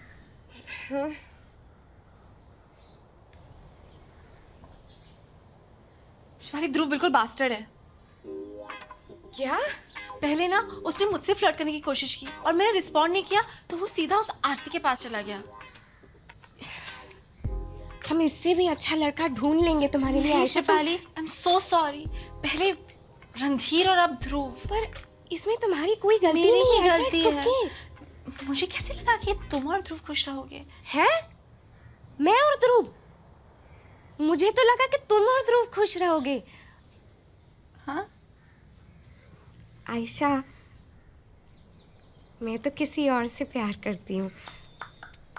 शिफाली, ध्रुव बिल्कुल bastard है। क्या? पहले ना उसने मुझसे फ्लर्ट करने की कोशिश की और मैंने रिस्पॉन्ड नहीं किया तो वो सीधा उस आरती के पास चला गया। हम इससे भी अच्छा लड़का ढूंढ लेंगे तुम्हारे लिए नहीं Aisha. Shifali, I am so sorry. पहले रणधीर और अब ध्रुव। पर इसमें तुम्हारी कोई गलती मेरी नहीं ही है, गलती it's है। okay। मुझे कैसे लगा कि तुम और ध्रुव खुश रहोगे? है? मैं और ध्रुव? मुझे तो लगा कि तुम और ध्रुव खुश रहोगे। हाँ? आयशा, मैं तो किसी और से प्यार करती हूँ।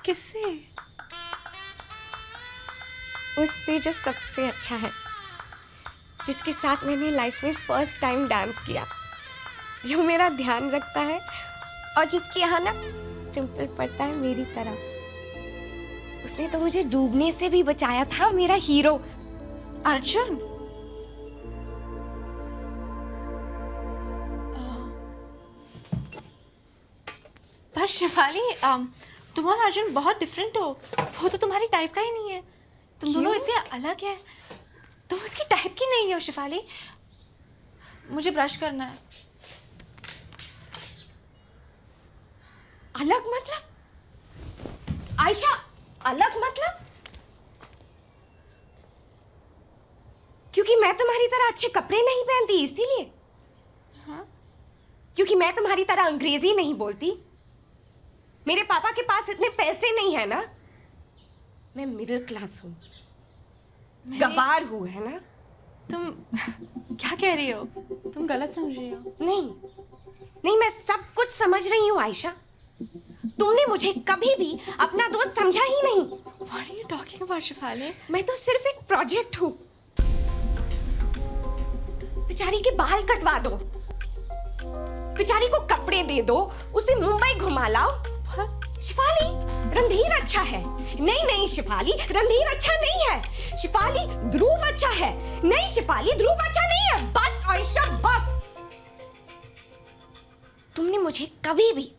किससे? उससे जो सबसे अच्छा है, जिसके साथ मैंने लाइफ में फर्स्ट टाइम डांस किया, जो मेरा ध्यान रखता है और जिसके यहाँ ना टिम्पल पड़ता है मेरी तरह। उसने तो मुझे डूबने से भी बचाया था, मेरा हीरो। अर्जुन? पर शिफाली, तुम और अर्जुन बहुत डिफरेंट हो। वो तो तुम्हारी टाइप का ही नहीं है। तुम दोनों इतने अलग हैं। तुम उसकी टाइप की नहीं हो शिफाली। मुझे ब्रश करना है। अलग मतलब? आयशा, अलग मतलब? क्योंकि मैं तुम्हारी तरह अच्छे कपड़े नहीं पहनती इसीलिए? हाँ? क्योंकि मैं तुम्हारी तरह अंग्रेजी नहीं बोलती? मेरे पापा के पास इतने पैसे नहीं है ना? मैं मिडिल क्लास हूँ, गवार हूँ, है ना? तुम क्या कह रही हो? तुम गलत समझ रही हो। नहीं, मैं सब कुछ समझ रही हूँ आयशा। तुमने मुझे कभी भी अपना दोस्त समझा ही नहीं। What are you talking about, Shifali? मैं तो सिर्फ एक प्रोजेक्ट हूँ। बेचारी के बाल कटवा दो, बेचारी को कपड़े दे दो, उसे मुंबई घुमा लाओ। शिफाली, रणधीर अच्छा है। नहीं शिफाली, रणधीर अच्छा नहीं है। शिफाली, ध्रुव अच्छा है। नहीं शिफाली, ध्रुव अच्छा नहीं है। बस आयशा, बस। तुमने मुझे कभी भी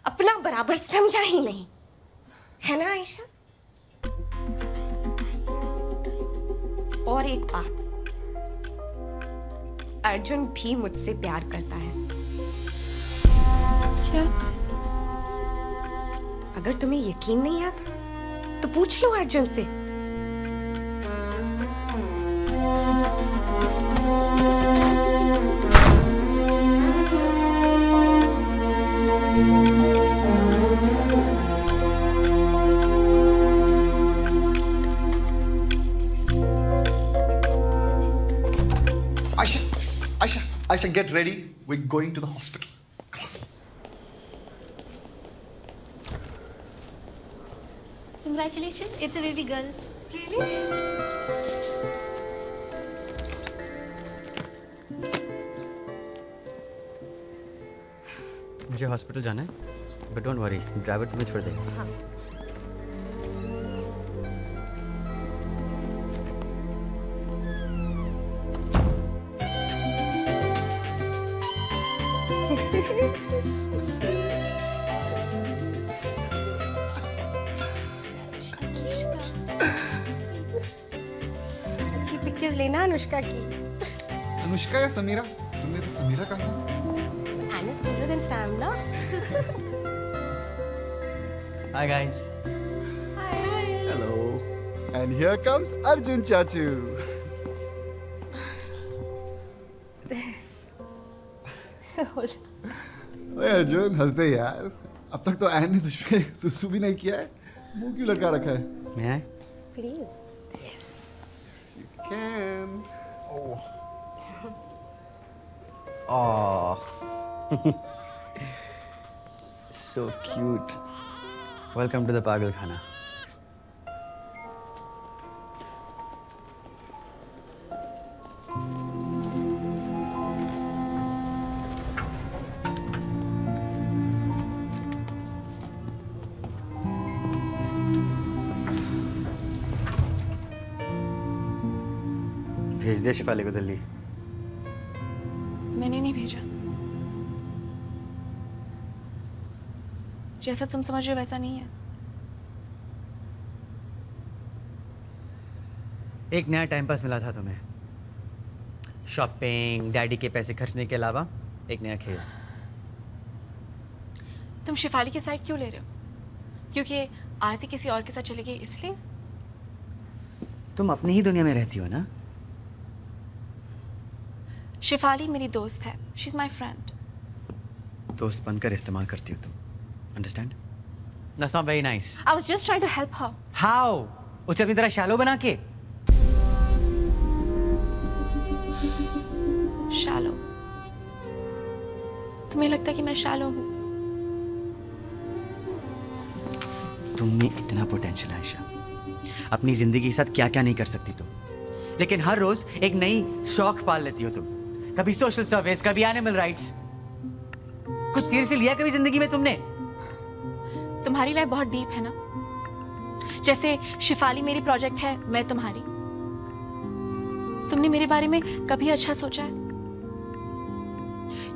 अपना बराबर समझा ही नहीं, है ना आयशा? और एक बात, अर्जुन भी मुझसे प्यार करता है। क्या? अगर तुम्हें यकीन नहीं आता तो पूछ लो अर्जुन से। Aisha, get ready. We're going to the hospital. Congratulations, it's a baby girl. मुझे हॉस्पिटल जाना है, बट डोंट वरी, ड्राइवर तुम्हें छोड़ देगा। हाँ। अच्छी पिक्चर्स लेना अनुष्का की। अनुष्का या समीरा? तुमने तो समीरा कहा था। Anna's cooler than Sam, ना? Hi guys. Hello. And here comes Arjun Chachu. ओए अर्जुन, हंस दे यार। अब तक तो ऐन ने तुझ पे सुसु भी नहीं किया है। मुंह क्यों लटका रखा है? मैं? Please. Yes, you can. Oh. Oh. So cute. Welcome to the Pagal Khana. भेज दिया शिफाली को दिल्ली। मैंने नहीं भेजा। जैसा तुम समझ रहे हो वैसा नहीं है। एक नया टाइम पास मिला था तुम्हें, शॉपिंग, डैडी के पैसे खर्चने के अलावा एक नया खेल। तुम शिफाली के साइड क्यों ले रहे हो? क्योंकि आरती किसी और के साथ चली गई इसलिए? तुम अपनी ही दुनिया में रहती हो ना। शिफाली मेरी दोस्त है, शी इज माई फ्रेंड। दोस्त बनकर इस्तेमाल करती हो तुम, understand? That's not very nice. I was just trying to help her. How? उसे अपनी तरह शैलो बना के? शैलो? तुम्हें लगता है कि मैं शैलो हूँ? तुम में इतना पोटेंशियल है आयशा, अपनी जिंदगी के साथ क्या क्या नहीं कर सकती तुम, लेकिन हर रोज एक नई शौक पाल लेती हो तुम। कभी सोशल सर्विस, कभी एनिमल राइट्स। कुछ सीरियसली लिया कभी जिंदगी में तुमने? तुम्हारी लाइफ बहुत डीप है ना, जैसे शिफाली मेरी प्रोजेक्ट है, मैं तुम्हारी। तुमने मेरे बारे में कभी अच्छा सोचा है?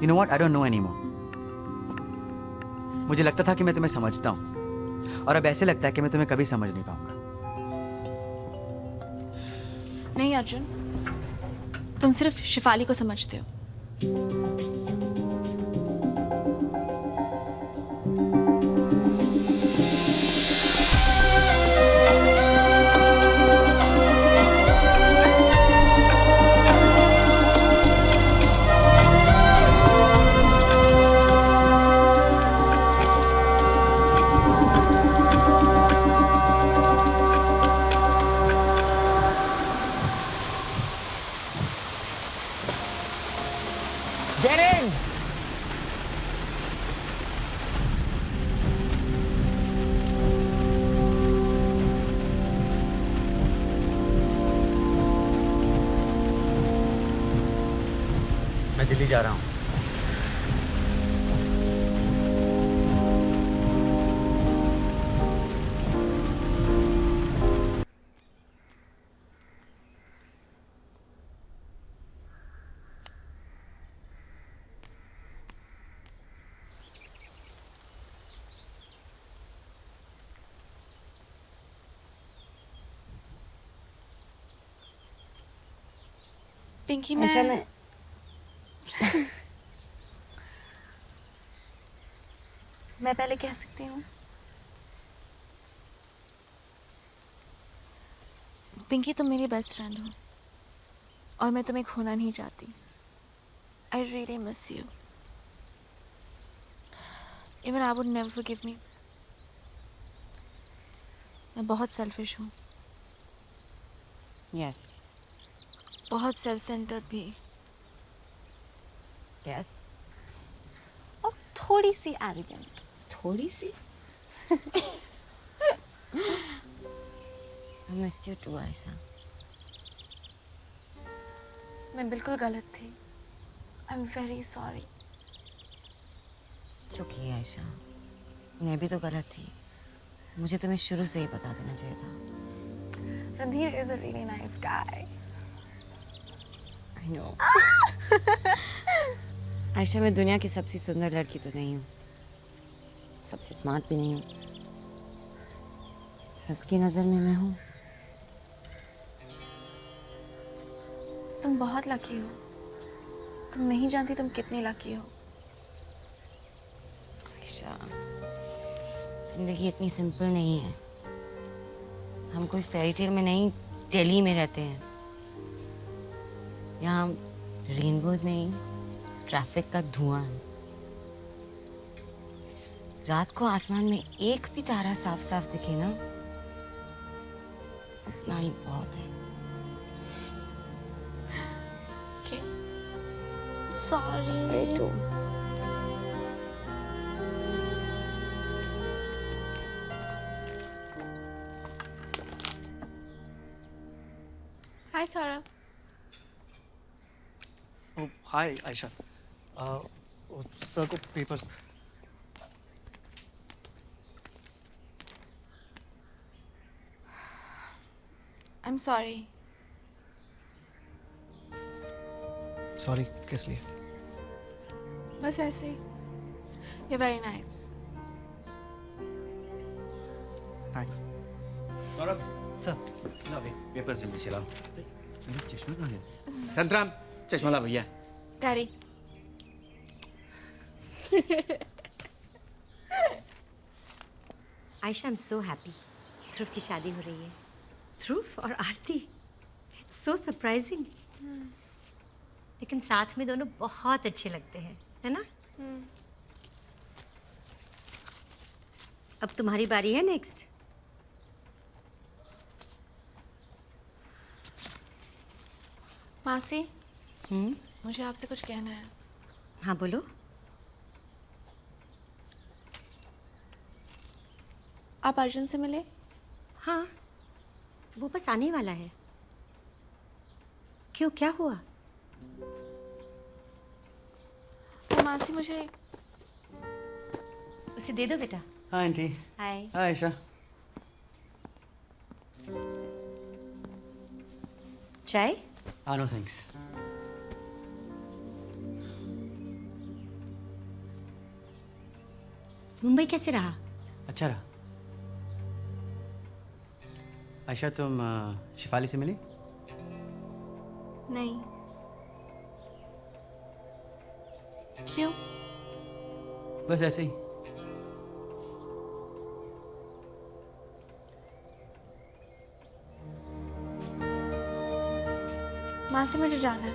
You know what? I don't know anymore. मुझे लगता था कि मैं तुम्हें समझता हूँ, और अब ऐसे लगता है कि मैं तुम्हें कभी समझ नहीं पाऊंगा। नहीं अर्जुन, तुम सिर्फ शिफाली को समझते हो। Get in! मैं दिल्ली जा रहा हूँ। पिंकी, ऐसा मैं मैं मैं पहले कह सकती हूँ? पिंकी, तुम मेरी बेस्ट फ्रेंड हो और मैं तुम्हें खोना नहीं चाहती। I really miss you. Even I would never forgive me. मैं बहुत सेल्फिश हूँ, यस बहुत सेल्फ सेंटर्ड भी, यस और थोड़ी सी एरोगेंट। थोड़ी सी I missed you too, Ayesha. मैं बिल्कुल गलत थी। I am very sorry. It's okay, Ayesha, मैं भी तो गलत थी। मुझे तुम्हें शुरू से ही बता देना चाहिए था। Randhir is a really nice guy. I know. Ayesha, मैं दुनिया की सबसे सुंदर लड़की तो नहीं हूँ, सबसे स्मार्ट भी नहीं हूँ, उसकी नजर में मैं हूँ। तुम बहुत लकी हो। तुम नहीं जानती तुम कितनी लकी हो। आयशा, जिंदगी इतनी सिंपल नहीं है। हम कोई फेरी टेल में नहीं, दिल्ली में रहते हैं। यहाँ रेनबोज नहीं, ट्रैफिक का धुआं है। रात को आसमान में एक भी तारा साफ साफ दिखे ना, उतना ही बहुत है। Sorry too. Hi Saurabh. Oh, hi, Aisha. Sir को papers. I'm sorry. Sorry, किस लिए? बस ऐसे ही। You're very nice. Thanks. Saurabh, Sir. ला भाई पेपर जल्दी से लाओ। मेरा चश्मा कहाँ है? संतराम, चश्मा ला भैया। Daddy. Ayesha, I'm so happy. ध्रुव की शादी हो रही है। ध्रुव और आरती। It's so surprising. लेकिन साथ में दोनों बहुत अच्छे लगते हैं, है ना? अब तुम्हारी बारी है नेक्स्ट। मासी, मुझे आपसे कुछ कहना है। हाँ बोलो। आप अर्जुन से मिले? हाँ, वो बस आने वाला है। क्यों, क्या हुआ? तो मासी मुझे उसे दे दो बेटा। हाँ आंटी। हाय। हाय आयशा। चाय? No thanks. मुंबई कैसे रहा? अच्छा रहा। आयशा तुम शिफाली से मिली? नहीं। क्यों? बस ऐसे ही। मासी मुझे जाना है।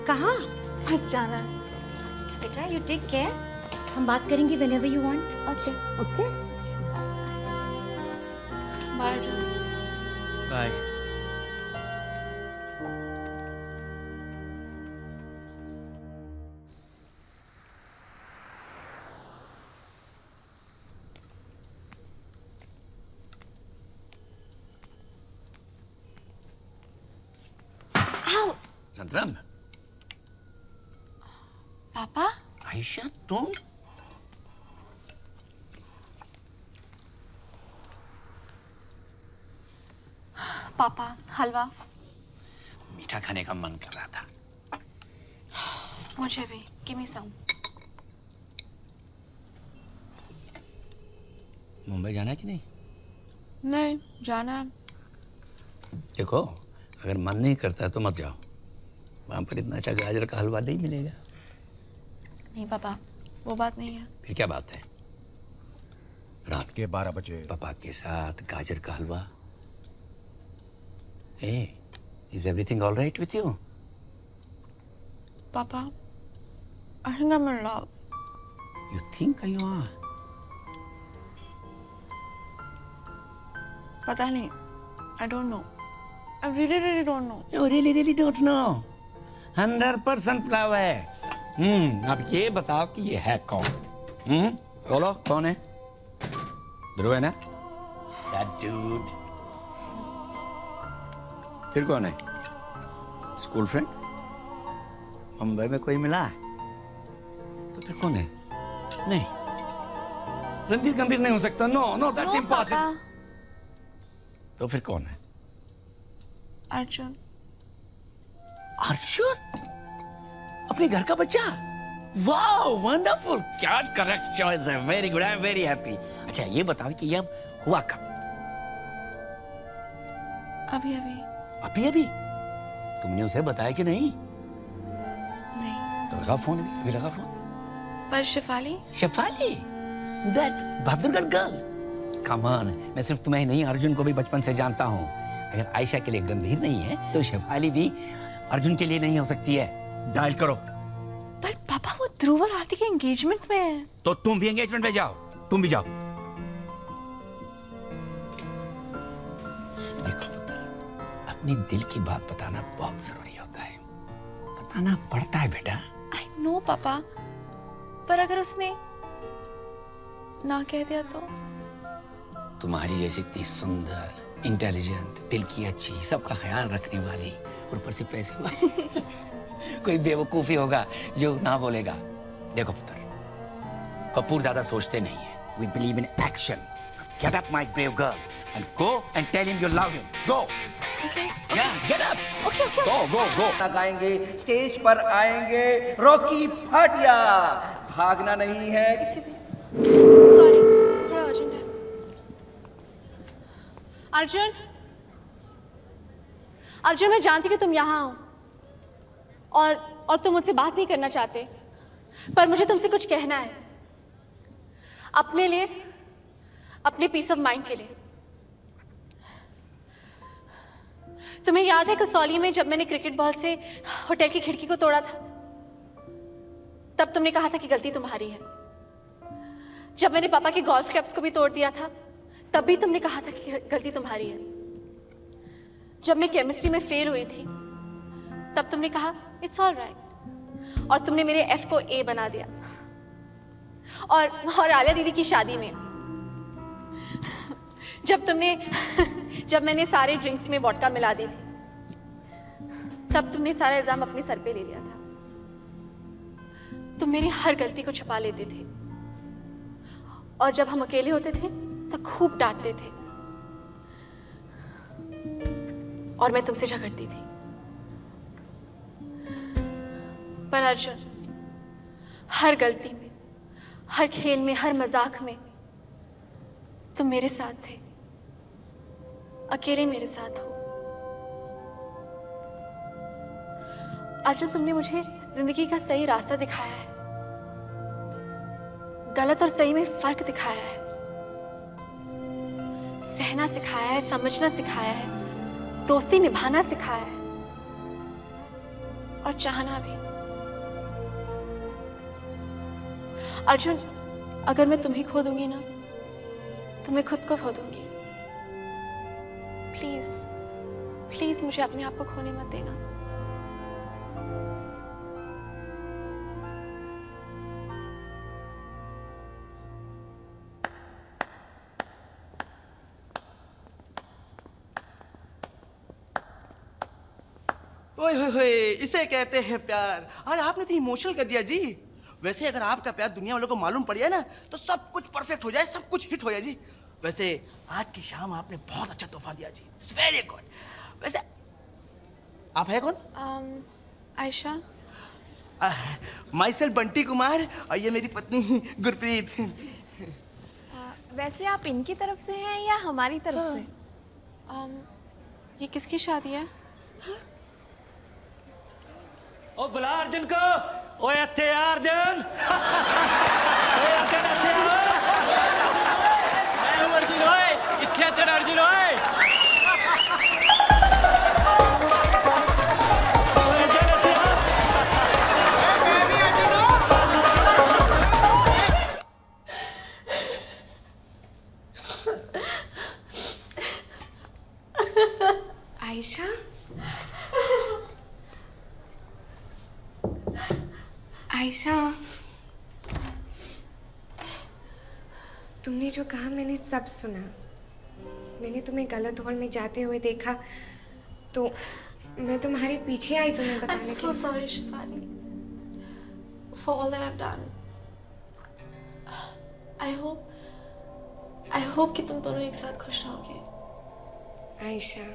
कहाँ? बस जाना है। बेटा यू टेक केयर, हम बात करेंगे whenever you want. Okay. Okay? Bye Arjun. Bye. Santram. पापा? आयशा तुम? पापा हलवा। मीठा खाने का मन कर रहा था। मुझे भी। गिव मी सम। मुंबई जाना है कि नहीं? नहीं, जाना है। देखो, अगर मन नहीं करता तो मत जाओ। वहां पर इतना अच्छा गाजर का हलवा नहीं मिलेगा। नहीं पापा, वो बात नहीं है। फिर क्या बात है? रात के 12 बजे पापा के साथ गाजर का हलवा। Hey, is everything all right with you? Papa, I think I'm in love. You think you are? पता नहीं। I don't know. I really don't know. You really don't know. 100% flower है। अब ये बताओ कि ये है कौन? बोलो कौन है? ध्रुव है ना? That dude. फिर कौन है? School friend? मुंबई में कोई मिला है? तो फिर कौन है? नहीं, रणधीर गंभीर नहीं हो सकता। No, that's impossible. तो फिर कौन है? अर्जुन। अर्जुन? अपने घर का बच्चा? Wow, wonderful. क्या करेक्ट चॉइस है। Very good, I am very happy. अच्छा ये बताओ कि ये अब हुआ कब? अभी अभी। अभी तुमने उसे बताया कि नहीं? नहीं। तो लगा फोन अभी लगा फोन। पर Shifali? That Bahadurgarh girl. Come on, मैं सिर्फ तुम्हें नहीं अर्जुन को भी बचपन से जानता हूँ। अगर आयशा के लिए गंभीर नहीं है तो शिफाली भी अर्जुन के लिए नहीं हो सकती है। डायल करो। पर पापा वो ध्रुव और आरती के एंगेजमेंट में है। तो तुम भी एंगेजमेंट में जाओ। तुम भी जाओ। देखो अपनी दिल की बात बताना बहुत जरूरी होता है। बताना पड़ता है बेटा। आई नो पापा, पर अगर उसने ना कह दिया तो? तुम्हारी जैसी इतनी सुंदर, इंटेलिजेंट, दिल की अच्छी, सबका ख्याल रखने वाली और ऊपर से पैसे वाली कोई बेवकूफी होगा जो ना बोलेगा। देखो पुत्र, कपूर ज्यादा सोचते नहीं है। We believe in action. Get up, my brave girl, and go and tell him you love him. Go. Okay. Yeah, get up. Okay. Go. गाएंगे, स्टेज पर आएंगे रॉकी भाटिया। भागना नहीं है। सॉरी, थोड़ा अर्जेंट है। अर्जुन, मैं जानती हूँ कि तुम यहाँ हो और तुम मुझसे बात नहीं करना चाहते, पर मुझे तुमसे कुछ कहना है। अपने लिए, अपने पीस ऑफ माइंड के लिए। तुम्हें याद है कसौली में जब मैंने क्रिकेट बॉल से होटल की खिड़की को तोड़ा था, तब तुमने कहा था कि गलती तुम्हारी है। जब मैंने पापा के गोल्फ क्लब्स को भी तोड़ दिया था, तब भी तुमने कहा था कि गलती तुम्हारी है। जब मैं केमिस्ट्री में फेल हुई थी, तब तुमने कहा इट्स ऑल राइट, और तुमने मेरे एफ को ए बना दिया। और आलिया दीदी की शादी में जब मैंने सारे ड्रिंक्स में वोडका मिला दी थी, तब तुमने सारा इल्जाम अपने सर पे ले लिया था। तुम मेरी हर गलती को छुपा लेते थे, और जब हम अकेले होते थे तो खूब डांटते थे, और मैं तुमसे झगड़ती थी। पर अर्जुन, हर गलती में, हर खेल में, हर मजाक में तुम मेरे साथ थे, अकेले मेरे साथ हो। अर्जुन, तुमने मुझे जिंदगी का सही रास्ता दिखाया है, गलत और सही में फर्क दिखाया है, सहना सिखाया है, समझना सिखाया है, दोस्ती निभाना सिखाया है, और चाहना भी। अर्जुन, अगर मैं तुम्हें खो दूंगी ना, तो मैं खुद को खो दूंगी। प्लीज प्लीज मुझे अपने आप को खोने मत देना। ओए होए होए, इसे कहते हैं प्यार। आज आपने तो इमोशनल कर दिया जी। वैसे अगर आपका प्यार दुनिया वालों को मालूम पड़ जाए ना, तो सब कुछ परफेक्ट हो जाए, सब कुछ हिट हो जाए जी। वैसे आज की शाम आपने बहुत अच्छा तोहफा दिया जी, इट्स वेरी गुड। वैसे आप है कौन? आयशा। माई सेल्फ बंटी कुमार, और ये मेरी पत्नी गुरप्रीत। वैसे आप इनकी तरफ से हैं या हमारी तरफ से? ये किसकी शादी है? ओ बुला अर्जुन को। ओए अत्ते अर्जुन। ओए अर्जुन अत्ते मैं हूं अर्जुन। ओए इत्थे अत्ते अर्जुन। ओए आयशा, आयशा, तुमने जो कहा मैंने सब सुना। मैंने तुम्हें गलत हॉल में जाते हुए देखा, तो मैं तुम्हारे पीछे आई तुम्हें बताने के लिए। I'm so sorry, Shifali, for all that I've done. I hope कि तुम दोनों एक साथ खुश रहोगे। आयशा,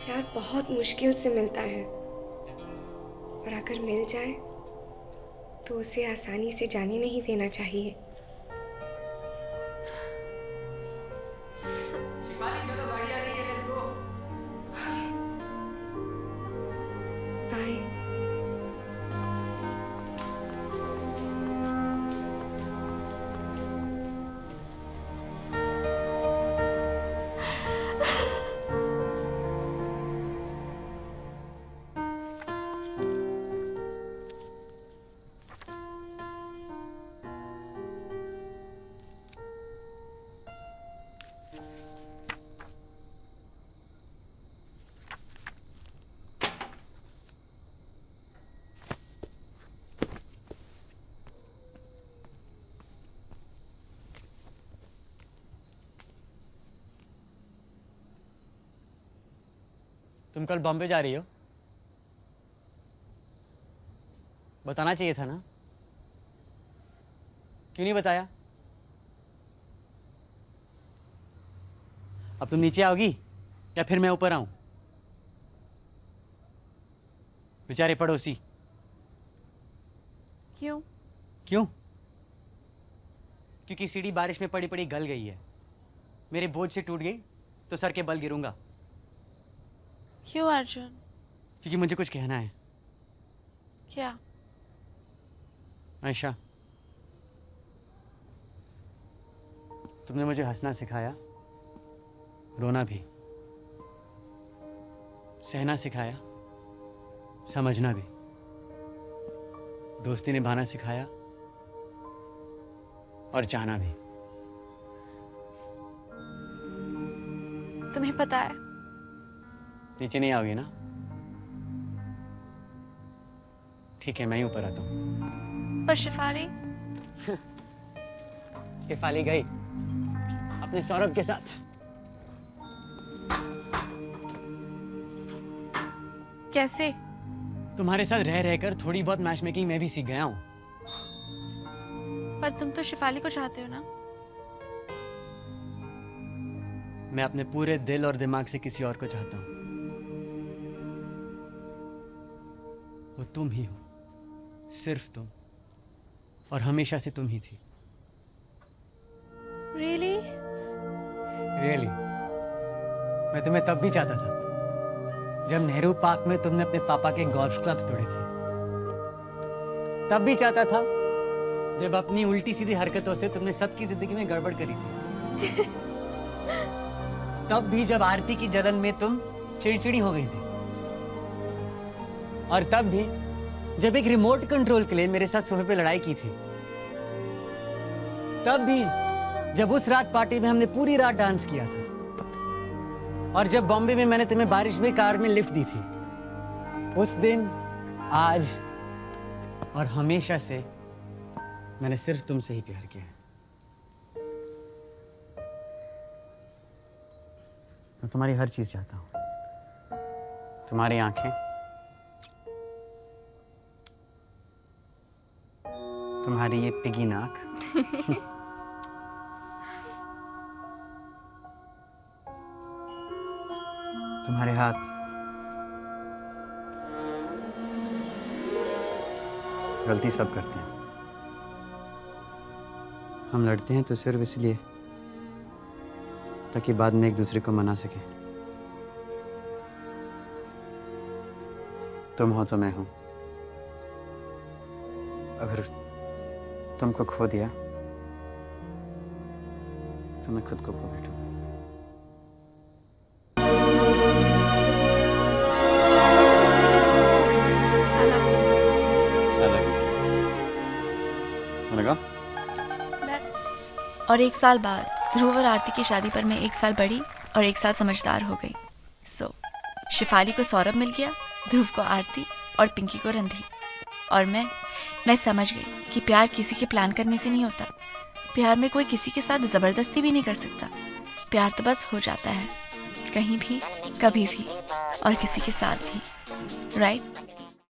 प्यार बहुत मुश्किल से मिलता है, और अगर मिल जाए तो उसे आसानी से जाने नहीं देना चाहिए। शिफाली, चलो गाड़ी आ रही है, लेट्स गो। बाय। तुम कल बॉम्बे जा रही हो? बताना चाहिए था ना, क्यों नहीं बताया? अब तुम नीचे आओगी या फिर मैं ऊपर आऊं? बेचारे पड़ोसी। क्यों? क्यों? क्योंकि सीढ़ी बारिश में पड़ी पड़ी गल गई है। मेरे बोझ से टूट गई तो सर के बल गिरूंगा। क्यों अर्जुन? क्योंकि मुझे कुछ कहना है। क्या? आयशा, तुमने मुझे हंसना सिखाया, रोना भी। सहना सिखाया, समझना भी। दोस्ती निभाना सिखाया और चाहना भी। तुम्हें पता है नीचे नहीं आओगी ना? ठीक है, मैं ही ऊपर आता हूँ। पर शिफाली, शिफाली गई अपने सौरभ के साथ। कैसे? तुम्हारे साथ रह रहकर थोड़ी बहुत मैच मेकिंग मैं भी सीख गया हूँ। पर तुम तो शिफाली को चाहते हो ना? मैं अपने पूरे दिल और दिमाग से किसी और को चाहता हूँ। वो तुम ही हो, सिर्फ तुम, और हमेशा से तुम ही थी। Really? Really? मैं तुम्हें तब भी चाहता था जब नेहरू पार्क में तुमने अपने पापा के गोल्फ क्लब्स तोड़े थे। तब भी चाहता था जब अपनी उल्टी सीधी हरकतों से तुमने सबकी जिंदगी में गड़बड़ करी थी। तब भी जब आरती की जलन में तुम चिड़चिड़ी हो गई थी। और तब भी जब एक रिमोट कंट्रोल के लिए मेरे साथ सोफे पे लड़ाई की थी। तब भी जब उस रात पार्टी में हमने पूरी रात डांस किया था। और जब बॉम्बे में मैंने तुम्हें बारिश में कार में लिफ्ट दी थी। उस दिन, आज और हमेशा से मैंने सिर्फ तुमसे ही प्यार किया है। मैं तुम्हारी हर चीज चाहता हूं। तुम्हारी आंखें, तुम्हारी ये पिगी नाक, तुम्हारे हाथ, गलती सब करते हैं। हम लड़ते हैं तो सिर्फ इसलिए ताकि बाद में एक दूसरे को मना सके। तुम हो तो मैं हूं। अगर तुमको खो दिया तो मैं खुद को खो बैठूंगा। और 1 साल बाद ध्रुव और आरती की शादी पर मैं 1 साल बड़ी और 1 साल समझदार हो गई। शिफाली को सौरभ मिल गया, ध्रुव को आरती और पिंकी को रंधी। और मैं समझ गई कि प्यार किसी के प्लान करने से नहीं होता। प्यार में कोई किसी के साथ ज़बरदस्ती भी नहीं कर सकता। प्यार तो बस हो जाता है, कहीं भी, कभी भी और किसी के साथ भी। राइट?